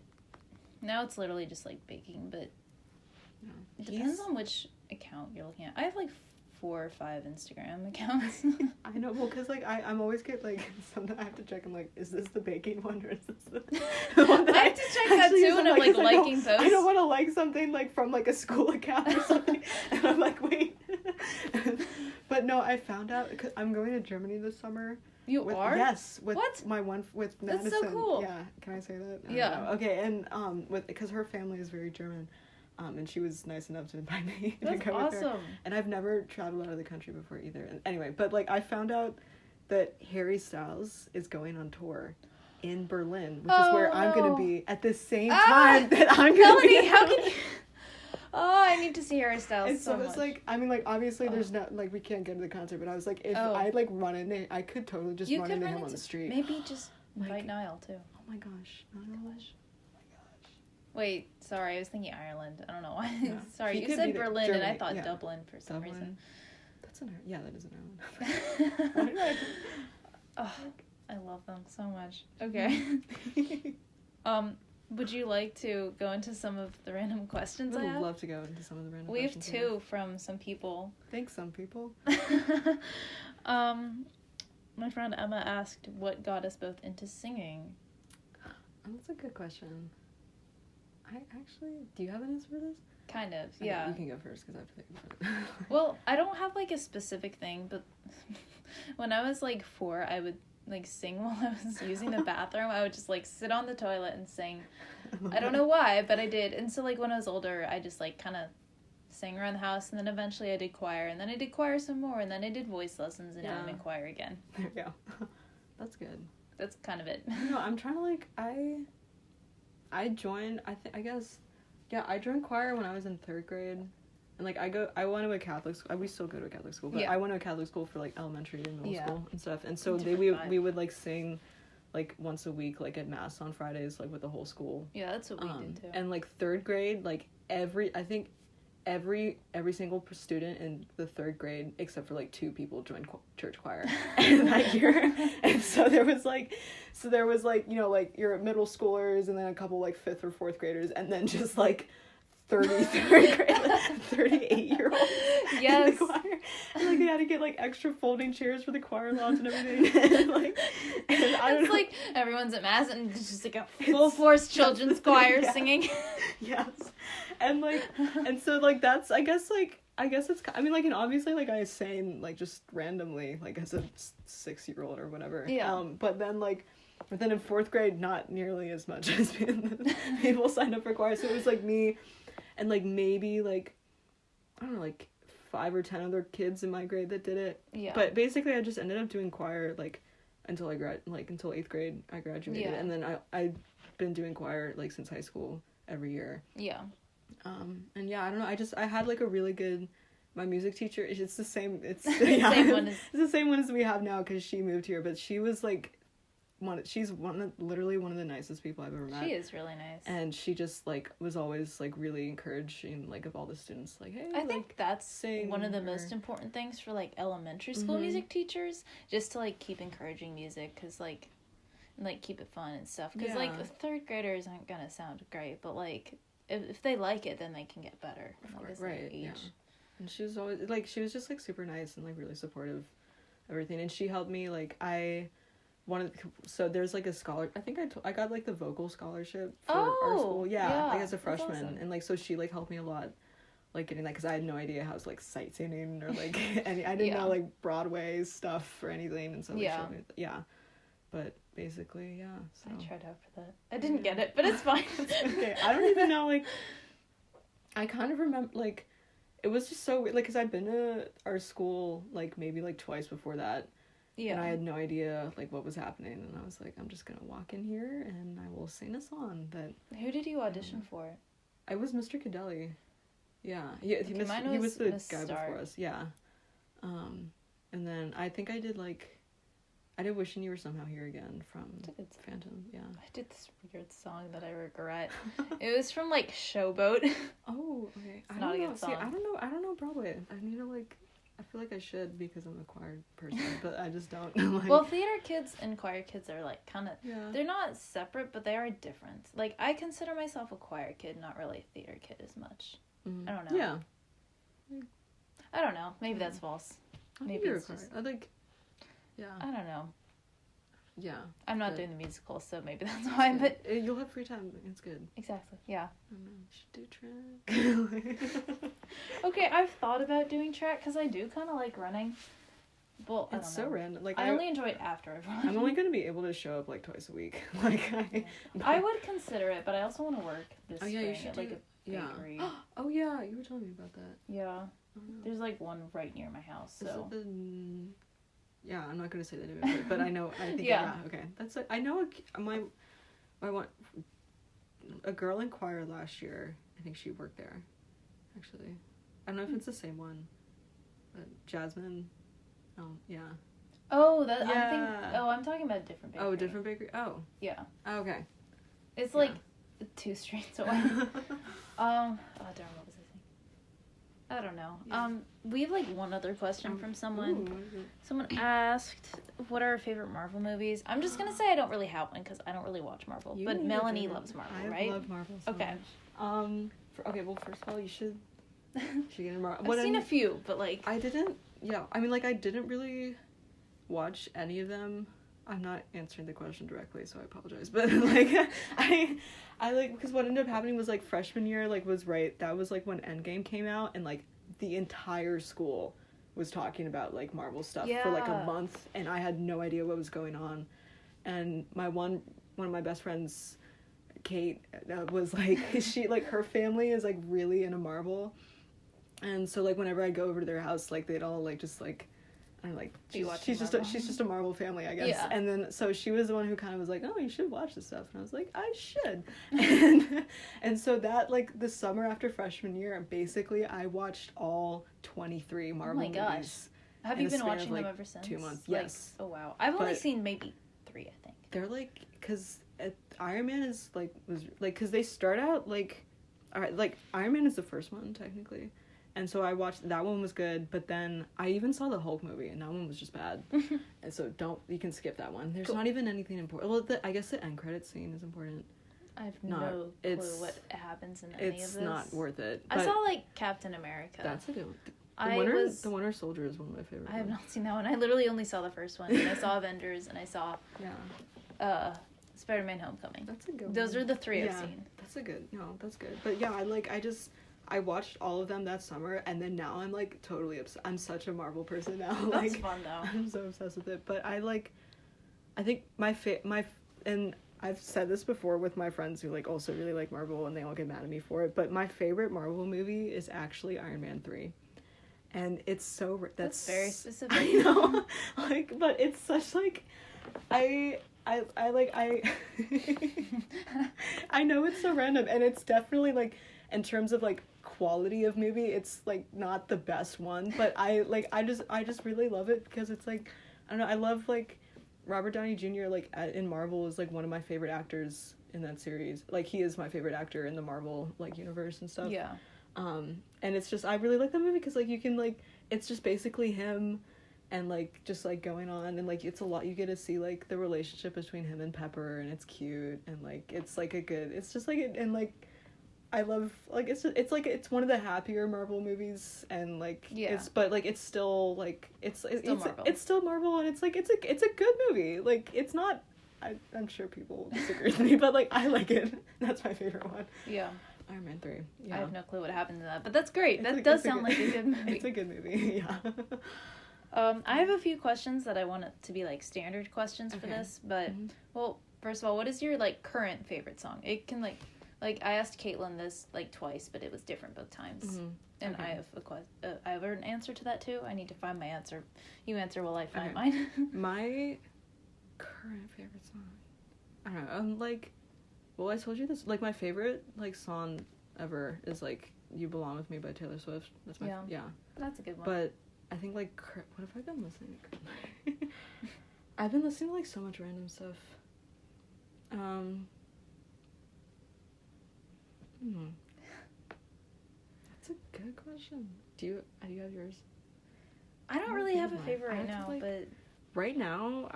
now it's literally just, like, baking, but it depends on which account you're looking at. I have, like, 4 or 5 Instagram accounts. I know, well, because, like, I'm always get, like, sometimes I have to check, I'm like, is this the baking one, or is this the one that I have to check that too when I'm, like, liking posts. I don't want to like something, like, from, like, a school account or something, and I'm like, wait. But no, I found out, because I'm going to Germany this summer. You are? Yes, with what? My one, with Madison. That's so cool. Yeah, can I say that? Yeah. Okay, and, because her family is very German. And she was nice enough to invite me to That's go with her. awesome. And I've never traveled out of the country before either. And anyway, but like I found out that Harry Styles is going on tour in Berlin, which is where I'm going to be at the same time that I'm going to be. Melanie, how can you... Oh, I need to see Harry Styles And so much. it's like, I mean, like, obviously there's not, like, we can't get to the concert, but I was like, if I'd, like, run into, I could totally just run into him on the street. Maybe just invite Like, Niall, too. Oh my gosh. Wait, sorry, I was thinking Ireland. I don't know why. Yeah. Sorry, He you could said be Berlin, Germany, and I thought yeah. Dublin for some reason. That's an yeah, that is an Ireland. Why did I... Oh, I love them so much. Okay. Would you like to go into some of the random questions I I would have? love to go into some of the random We have questions. two from some people. Thanks, some people. My friend Emma asked what got us both into singing. Oh, that's a good question. I actually... Do you have an answer for this? Kind of, Okay, yeah. you can go first, because I have to think about it. Well, I don't have, like, a specific thing, but when I was, like, 4, I would, like, sing while I was using the bathroom. I would just, like, sit on the toilet and sing. I don't know why, but I did. And so, like, when I was older, I just, like, kind of sang around the house, and then eventually I did choir, and then I did choir some more, and then I did voice lessons, and now I'm in choir again. There you go. That's good. That's kind of it. No, I'm trying to, like, I joined, I guess, yeah, I joined choir when I was in 3rd grade. And, like, I went to a Catholic school. We still go to a Catholic school, but Yeah. I went to a Catholic school for, like, elementary and middle school and stuff. And so Different vibe. we would, like, sing, like, once a week, like, at Mass on Fridays, like, with the whole school. Yeah, that's what we did, too. And, like, 3rd grade, like, every single student in the 3rd grade, except for, like, 2 people, joined church choir that year. And so there was, like, you know, like, your middle schoolers, and then a couple, like, 5th or 4th graders, and then just, like, 33rd grade, like, 38-year-olds Yes. in the choir. And, like, they had to get, like, extra folding chairs for the choir lounge and everything. And, like, and I don't It's know. like everyone's at Mass, and it's just, like, a full-force children's choir Yeah. singing. Yes. And, like, and so, like, that's, I guess it's, I mean, like, and obviously, like, I sang, like, just randomly, like, as a 6-year-old or whatever. Yeah. But then in 4th grade, not nearly as much as people signed up for choir. So it was, like, me and, like, maybe, like, I don't know, like, 5 or 10 other kids in my grade that did it. Yeah. But basically, I just ended up doing choir, like, until until 8th grade, I graduated. Yeah. And then I've been doing choir, like, since high school every year. Yeah. And yeah, I don't know, I had, like, a really good, my music teacher, it's the same, it's It's the same one as we have now, because she moved here, but she was, like, literally one of the nicest people I've ever met. She is really nice. And she just, like, was always, like, really encouraging, like, of all the students, like, hey, I think that's sing one of the or- most important things for, like, elementary school music teachers, just to, like, keep encouraging music, because, like, and, like, keep it fun and stuff. Because, like, Yeah. the 3rd graders aren't gonna sound great, but, like, if they like it, then they can get better. Like, as they Right, age. yeah. And she was always, like, she was just, like, super nice and, like, really supportive of everything. And she helped me, like, so there's, like, a I think I got, like, the vocal scholarship for our school. Yeah, like, as a freshman. awesome. And, like, so she, like, helped me a lot, like, getting that, because I had no idea how to, like, sightseeing or, like, I didn't know, like, Broadway stuff or anything. And so, like, she helped me but basically, yeah. So. I tried out for that. I didn't get it, but it's fine. Okay, I don't even know, like, I kind of remember, like, it was just so weird, like, because I'd been to our school, like, maybe, like, twice before that, and I had no idea, like, what was happening, and I was like, I'm just gonna walk in here, and I will sing a song that... Who did you audition for? I was Mr. Cadelli. Yeah, he was the guy before us, yeah. And then I think I did, like, Wishing You Were Somehow Here Again from Phantom, yeah. I did this weird song that I regret. It was from, like, Showboat. Oh, okay. It's not a good song. See, I don't know Broadway. I need to, like, I feel like I should because I'm a choir person, but I just don't. Like, Well, theater kids and choir kids are, like, kind of... yeah. They're not separate, but they are different. Like, I consider myself a choir kid, not really a theater kid as much. I don't know. Yeah. I don't know. Maybe that's false. Maybe you're it's a choir. just... I think, yeah. I don't know. Yeah. I'm not but- doing the musical, so maybe that's why, but... You'll have free time. It's good. Exactly, yeah. You should do track. Okay, I've thought about doing track, because I do kind of like running. Well, I don't It's know. so random. Like, I only enjoy it after I've run. I'm only going to be able to show up, like, twice a week. Like, I would consider it, but I also want to work this Oh, yeah, you spring should at, like, do- a bakery. Oh yeah, you were telling me about that. Yeah. Oh, no. There's like one right near my house. So. Is it the... Yeah, I'm not gonna say the name of it, but I know. I think Yeah. Okay, that's I know my one a girl in choir last year. I think she worked there. Actually, I don't know if it's the same one, but Jasmine. Oh yeah. Oh, that Yeah. I'm talking about a different bakery. Oh, a different bakery. Oh. Yeah. Oh, okay. It's like 2 streets away. Oh darn, what was I saying? I don't know. Yeah. We have like one other question from someone. Ooh, what is it? Someone asked, "What are our favorite Marvel movies?" I'm just gonna say I don't really have one because I don't really watch Marvel. But Melanie loves Marvel, right? I love Marvel. So Okay. much. Okay. Well, first of all, you should get a Marvel. I've seen a few, but like I didn't. Yeah. I mean, like, I didn't really watch any of them. I'm not answering the question directly, so I apologize. But like, I like, because what ended up happening was like freshman year, like, was right. That was like when Endgame came out, and like the entire school was talking about like Marvel stuff for like a month, and I had no idea what was going on. And my one of my best friends, Kate, was like, she like, her family is like really into Marvel, and so like whenever I go over to their house, like they'd all like just like. Like she's just a Marvel family, I guess. Yeah. And then so she was the one who kind of was like, oh, you should watch this stuff, and I was like, I should. and so that like the summer after freshman year, basically I watched all 23 Marvel movies. Oh my gosh. Have you been watching them ever since? 2 months. Like, yes. Oh wow. I've only seen maybe 3, I think. They're like, because Iron Man is like was like, because they start out like, all right, like Iron Man is the first one technically. And so I watched, that one was good, but then I even saw the Hulk movie, and that one was just bad. And so you can skip that one. There's not even anything important. Well, I guess the end credits scene is important. I have no clue what happens in any of this. It's not worth it. I saw, like, Captain America. That's a good one. The Winter Soldier is one of my favorites. I have not seen that one. I literally only saw the first one, and I saw Avengers, and I saw Spider-Man Homecoming. That's a good one. Those are the 3 I've seen. That's good. But yeah, I watched all of them that summer, and then now I'm like totally obsessed. I'm such a Marvel person now. That's like, fun though. I'm so obsessed with it. But I think and I've said this before with my friends who like also really like Marvel, and they all get mad at me for it. But my favorite Marvel movie is actually Iron Man 3, and it's so that's very specific. I know, like, but it's such like I I know it's so random, and it's definitely like in terms of like quality of movie, it's like not the best one, but I just really love it because it's like, I don't know, I love like Robert Downey Jr. like in Marvel is like one of my favorite actors in that series. Like he is my favorite actor in the Marvel like universe and stuff. Yeah. And it's just, I really like that movie because like you can like, it's just basically him and like just like going on, and like it's a lot, you get to see like the relationship between him and Pepper, and it's cute, and like it's like it's just like and like I love, like, it's like, it's one of the happier Marvel movies, and like but like it's still like it's still Marvel, and it's like it's a good movie. Like it's not, I'm sure people disagree with me, but like I like it. That's my favorite one. Yeah. Iron Man 3. Yeah. I have no clue what happened to that, but that's great. That does sound like a good movie. It's a good movie. Yeah. I have a few questions that I want it to be like standard questions for this, but well, first of all, what is your like current favorite song? It can like I asked Caitlin this like twice, but it was different both times. And I have I have an answer to that too. I need to find my answer. You answer while I find mine. My current favorite song, I don't know. Like, well, I told you this. Like, my favorite like song ever is like "You Belong with Me" by Taylor Swift. That's my That's a good one. But I think like what have I been listening to? I've been listening to like so much random stuff. That's a good question. Do you have yours? I don't really have a favorite right now, but right now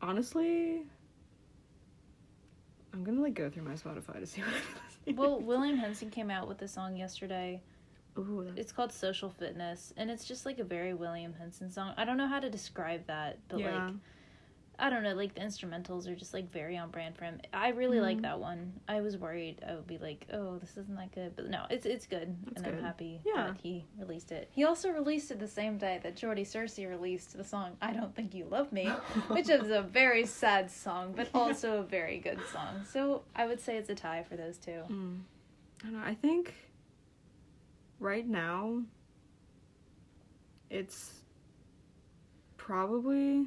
honestly, I'm gonna like go through my Spotify to see what I'm listening to. Well, William Henson came out with a song yesterday. Ooh, it's called Social Fitness, and it's just like a very William Henson song. I don't know how to describe that, but like I don't know, like, the instrumentals are just, like, very on brand for him. I really like that one. I was worried I would be like, oh, this isn't that good. But no, it's good. It's and good. I'm happy Yeah. that he released it. He also released it the same day that Jordy Cersei released the song I Don't Think You Love Me, which is a very sad song, but also a very good song. So I would say it's a tie for those two. I don't know. I think right now it's probably...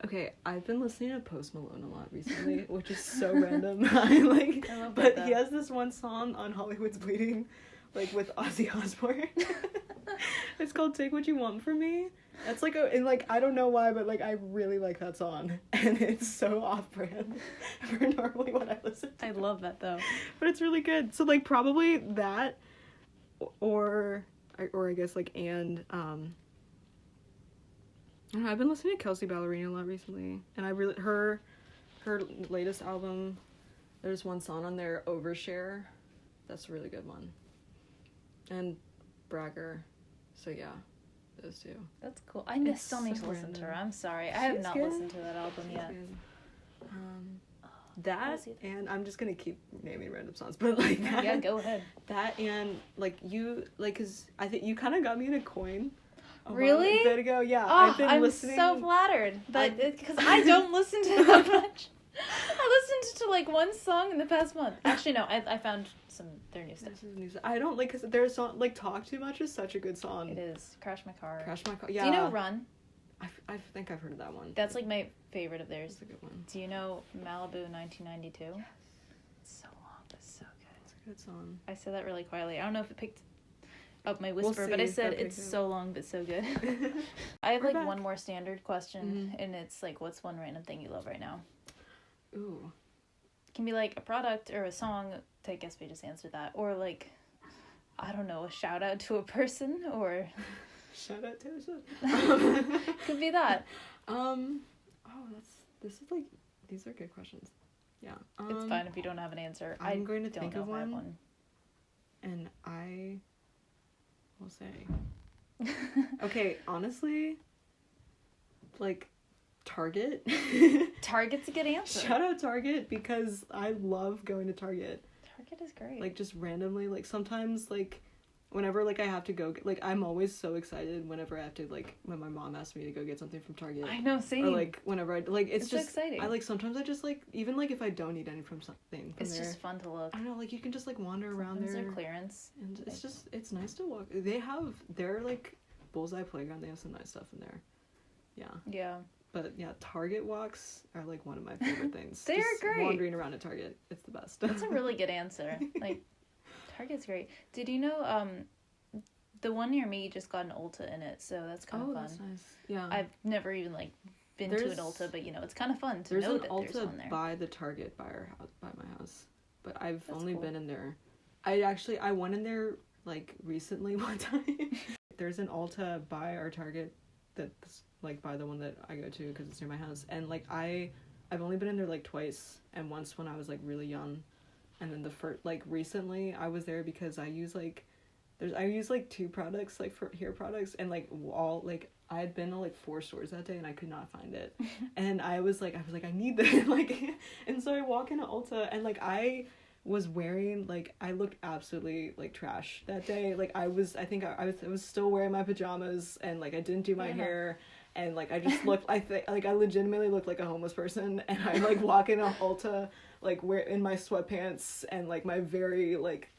Okay, I've been listening to Post Malone a lot recently, which is so random. I love but he has this one song on Hollywood's Bleeding, like, with Ozzy Osbourne. It's called Take What You Want From Me. That's like and like, I don't know why, but like, I really like that song. And it's so off-brand for normally what I listen to. I love that, though. But it's really good. So, like, probably that, or I guess, like, and, I don't know, I've been listening to Kelsey Ballerina a lot recently, and I really, her latest album, there's one song on there, Overshare, that's a really good one, and Bragger, so yeah, those two. That's cool. I still need to listen to her. I'm sorry, I have not listened to that album yet. That, and I'm just gonna keep naming random songs, but like that, yeah, go ahead. That and like you, like, cause I think you kind of got me in a coin. Really? A bit ago, yeah. Oh, I've been listening. I'm so flattered, but because I don't listen to that much. I listened to like one song in the past month. Actually, no, I found their new stuff. I don't like, because their song, like, Talk Too Much is such a good song. It is. Crash My Car. Yeah. Do you know Run? I think I've heard of that one. That's like my favorite of theirs. That's a good one. Do you know Malibu 1992? Yes. It's so long, but so good. It's a good song. I said that really quietly. I don't know if it picked up my whisper, but I said it's so long but so good. I have like one more standard question, and it's like, what's one random thing you love right now? Ooh. It can be like a product or a song. I guess we just answered that. Or like, I don't know, a shout out to a person, or shout out to a person. Could be that. This is like, these are good questions. Yeah. It's fine if you don't have an answer. I'm going to think of one. And I will say, okay, honestly, like, Target. Target's a good answer. Shout out Target, because I love going to Target. Target is great. Like, just randomly, like, sometimes, like, whenever, like, I have to go, like, I'm always so excited whenever I have to, like, when my mom asks me to go get something from Target. I know, same. Or, like, whenever I, like, it's just, so exciting. I, like, sometimes I just, like, even, like, if I don't need any from something from it's there, just fun to look. I don't know, like, you can just, like, wander around there. There's clearance. And it's just, it's nice to walk. They have, their, like, Bullseye Playground, they have some nice stuff in there. Yeah. Yeah. But, yeah, Target walks are, like, one of my favorite things. They're just great. Wandering around at Target. It's the best. That's a really good answer. Like, Target's great. Did you know, the one near me just got an Ulta in it, so that's kind of fun. Oh, that's nice. Yeah. I've never even, like, been to an Ulta, but, you know, it's kind of fun to know that there's one there. There's an Ulta by the Target by my house, but I've only been in there. I went in there, like, recently one time. There's an Ulta by our Target that's, like, by the one that I go to because it's near my house, and, like, I've only been in there, like, twice, and once when I was, like, really young, and then the first, like, recently I was there because I use, like, two products, like, for hair products, and, like, all, like, I had been to, like, 4 stores that day, and I could not find it, and I was like, I need this, like, and so I walk into Ulta, and, like, I was wearing, like, I looked absolutely, like, trash that day, like, I was still wearing my pajamas, and, like, I didn't do my hair, and, like, I just looked, I legitimately looked like a homeless person, and I, like, walk into Ulta, like, in my sweatpants, and, like, my very, like,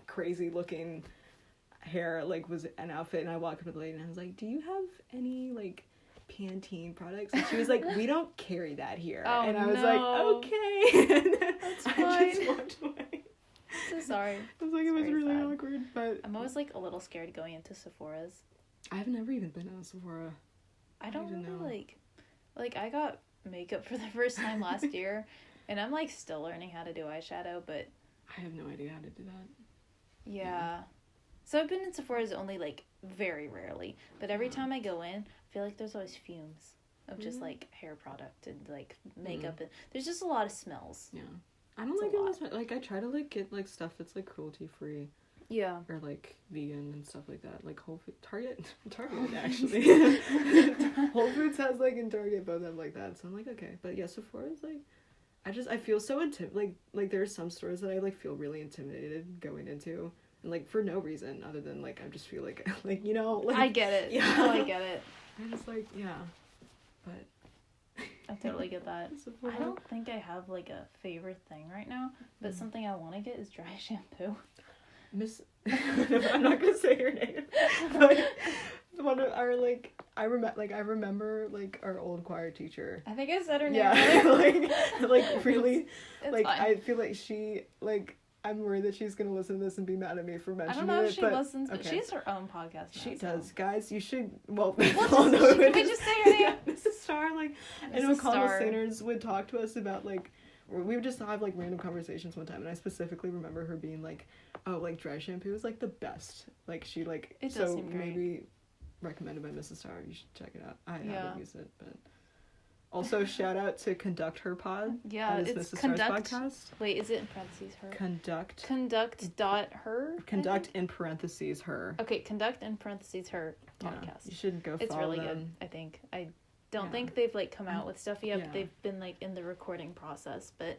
crazy looking hair, like, was an outfit, and I walked up to the lady, and I was like, do you have any, like, Pantene products? And she was like, we don't carry that here. Oh, and I was like, okay. And then that's I fine. just walked away. So sorry. I was like, it was really awkward, but I'm always, like, a little scared going into Sephora's. I've never even been to Sephora. I don't really know. Like, I got makeup for the first time last year, and I'm, like, still learning how to do eyeshadow, but I have no idea how to do that. Yeah. So I've been in Sephora's only, like, very rarely, but every time I go in, I feel like there's always fumes of just, like, hair product and, like, makeup, and there's just a lot of smells. Yeah. I don't like it. Like, I try to, like, get, like, stuff that's, like, cruelty free. Yeah. Or like vegan and stuff like that. Like Whole Foods, Target actually. Whole Foods has like in Target both have like that. So I'm like, okay. But yeah, Sephora's like, I feel so like there are some stores that I like feel really intimidated going into. And like for no reason other than like I just feel like like you know like I get it. Yeah. Oh, I get it. I just like yeah. But I totally get that. Sephora. I don't think I have like a favorite thing right now, but something I want to get is dry shampoo. I'm not gonna say her name, but one of our I remember like our old choir teacher. I think I said her name. Yeah, like really, it's like fine. I feel like she like I'm worried that she's gonna listen to this and be mad at me for mentioning it. I don't know if she but, listens, but okay. she has her own podcast. She now, does, so. guys. You should. Well, Can we just say her name? Yeah, Mrs. Starr. Like, I know Mrs. Connell Starr. Sanders would talk to us about like. We would just have like random conversations one time, and I specifically remember her being like, "Oh, like dry shampoo is like the best." Like she like It does so seem great. maybe recommended by Mrs. Starr. You should check it out. I Yeah. haven't used it, but also shout out to Conduct Her Pod. Yeah, that is it's Mrs. conduct. Starr's podcast. Wait, is it in parentheses her? Conduct. Conduct.her. Conduct in parentheses her. Okay, conduct in parentheses her podcast. Yeah, you should go. It's follow really them. good. I think I don't Yeah. think they've like come out with stuff yet. Yeah. But they've been like in the recording process, but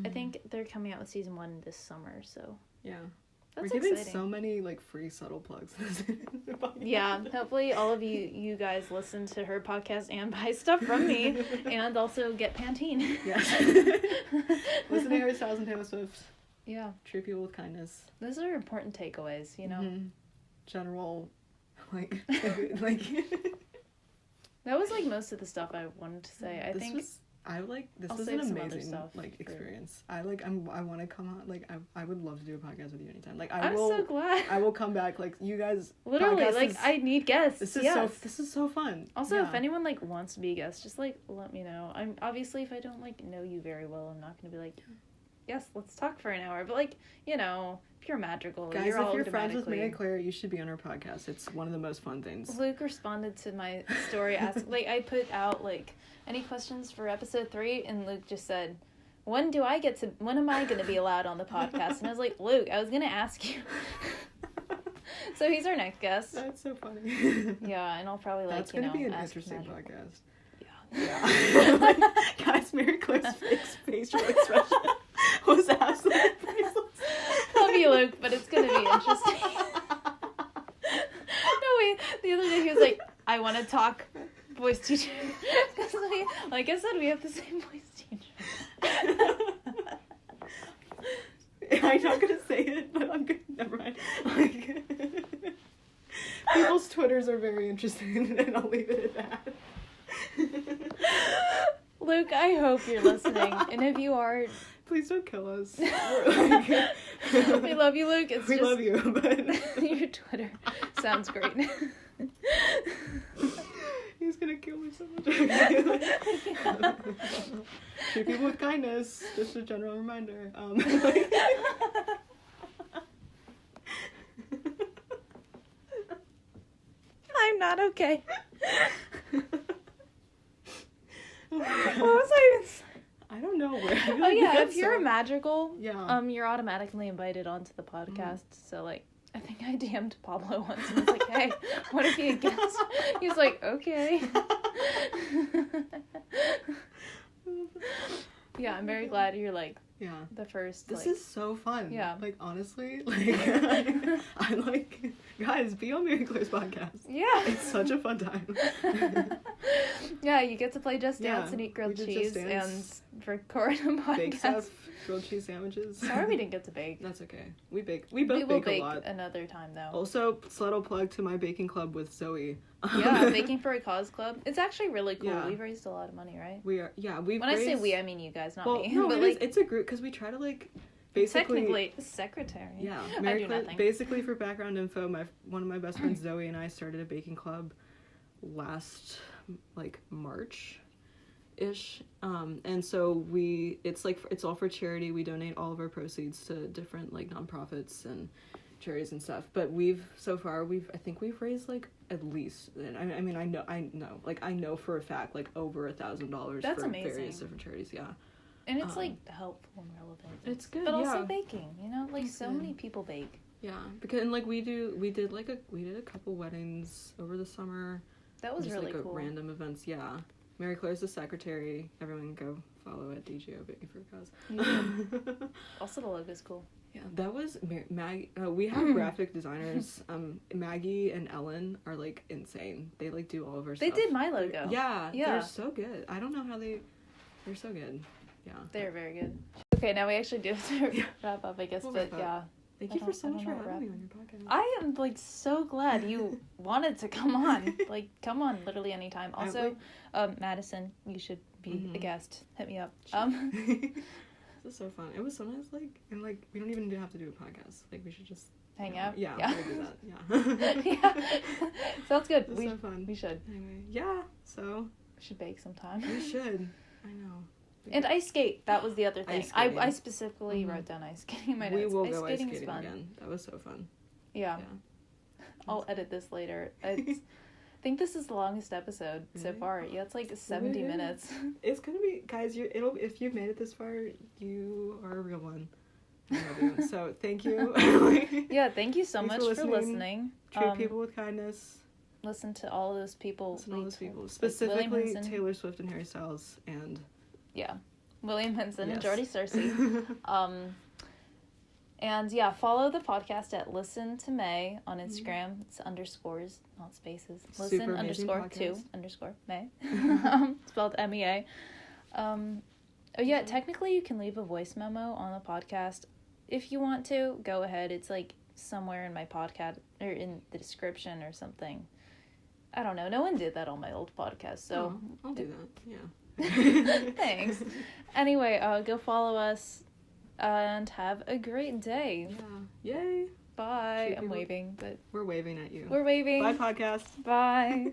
I think they're coming out with season 1 this summer. So Yeah. that's We're giving exciting. so many like free subtle plugs. Yeah, hopefully all of you guys listen to her podcast and buy stuff from me, and also get Pantene. Yes. Listen to Harry Styles and Taylor Swift. Yeah, Treat people with kindness. those are important takeaways. You know, General, like, like. that was like most of the stuff I wanted to say. I think This I'll was save an some other amazing stuff like for- experience. I want to come on. Like I would love to do a podcast with you anytime. Like I'm so glad. I will come back. Like you guys. Literally, podcast like is- I need guests. This is yes. this is so fun. Also, Yeah. if anyone like wants to be a guest, just like let me know. I'm obviously if I don't like know you very well, I'm not gonna be like, yes, let's talk for an hour. But like if you're magical, Guys, you're if all you're friends with automatically. Mary Claire, you should be on our podcast. It's one of the most fun things. Luke responded to my story ask like I put out like any questions for episode 3, and Luke just said, when am I gonna be allowed on the podcast? And I was like, Luke, I was gonna ask you. So he's our next guest. That's so funny. Yeah, and I'll probably That's gonna be an ask interesting magical. podcast. Yeah. Like, guys, Mary Claire's facial expression was absolutely priceless. Love you, Luke, but it's gonna be interesting. No, wait. The other day he was like, I want to talk voice teacher. Because like I said, we have the same voice teacher. I'm not gonna say it, but I'm gonna. Never mind. Like, people's Twitters are very interesting, and I'll leave it at that. Luke, I hope you're listening, and if you are, Please don't kill us. we love you, Luke. It's We just love you, but your Twitter sounds great. he's gonna kill me so much. Treat people with kindness. Just a general reminder. I'm not okay. What was I even saying? I don't know where. Oh yeah, if you're magical, Yeah. you're automatically invited onto the podcast. So like, I think I DM'd Pablo once and was like, "Hey, what if you guest?" He's like, "Okay." Yeah, I'm very glad you're like Yeah. the first. This like, is so fun. Yeah. Like, honestly, like, I'm like, guys, be on Mary Claire's podcast. yeah. It's such a fun time. Yeah, you get to play Just Dance Yeah, and eat grilled we did cheese Just Dance. and record a podcast. Bake stuff, grilled cheese sandwiches. Sorry we didn't get to bake. That's okay. We bake. We both We will bake bake a lot. another time though. Also, subtle plug to my baking club with Zoe. Yeah, Baking for a Cause Club. It's actually really cool. Yeah. We've raised a lot of money, right? We are. Yeah, we've. When I say we, I mean you guys, not me. No, but it is, like, it's a group because we try to like. Basically, technically, secretary. Yeah, I Mary do Claire, nothing. basically for background info, one of my best friends Zoe and I started a baking club last like March ish, and so it's all for charity. We donate all of our proceeds to different like nonprofits and charities and stuff. But I think we've raised like at least, I mean I know for a fact like over $1,000 That's for amazing. various different charities. Yeah. And it's like helpful and relevant. It's good, But yeah. also baking, like so many people bake. Yeah, because and like we did a couple weddings over the summer. That was just, really like, cool. Random events, yeah. Mary Claire's the secretary. Everyone go follow at DGO Baking for a Cause. Yeah. Also, the logo's cool. Yeah, that was Maggie. We have graphic designers. Maggie and Ellen are like insane. They like do all of our stuff. They did my logo. Yeah, they're so good. I don't know how they're so good. Yeah, they're very good. Okay, now we actually do have to wrap up, I guess. We'll but wrap up. yeah. Thank you so much for having me on your podcast. I am like so glad you wanted to come on. Like, come on, literally anytime. Also, Madison, you should be a guest. Hit me up. This is so fun. It was so nice. Like, and like we don't even have to do a podcast. Like, we should just hang out. Yeah, we'll do that. Yeah. Yeah. Sounds good. It's so fun. We should. Anyway, yeah. So we should bake sometime. We should. I know. And ice skate. That was the other thing. I specifically wrote down ice skating in my notes. We will ice go skating ice skating is fun. again. That was so fun. Yeah. I'll edit this later. I think this is the longest episode so far. Yeah, it's like 70 minutes. It's gonna be, guys. If you've made it this far, you are a real one. So thank you. Yeah, thank you so much for listening. Treat people with kindness. Listen to all those people. Specifically Taylor Swift and Harry Styles and. Yeah, William Henson and Jordy Cersei. And yeah, follow the podcast at Listen to May on Instagram. It's underscores, not spaces. Listen _to _May. Spelled MEA. Oh yeah, technically you can leave a voice memo on the podcast if you want to. Go ahead. It's like somewhere in my podcast or in the description or something. I don't know. No one did that on my old podcast, so I'll do that. Yeah. Thanks. Anyway, go follow us and have a great day. Yeah. Yay. Bye. I'm waving, but we're waving at you. We're waving. Bye, podcast. Bye.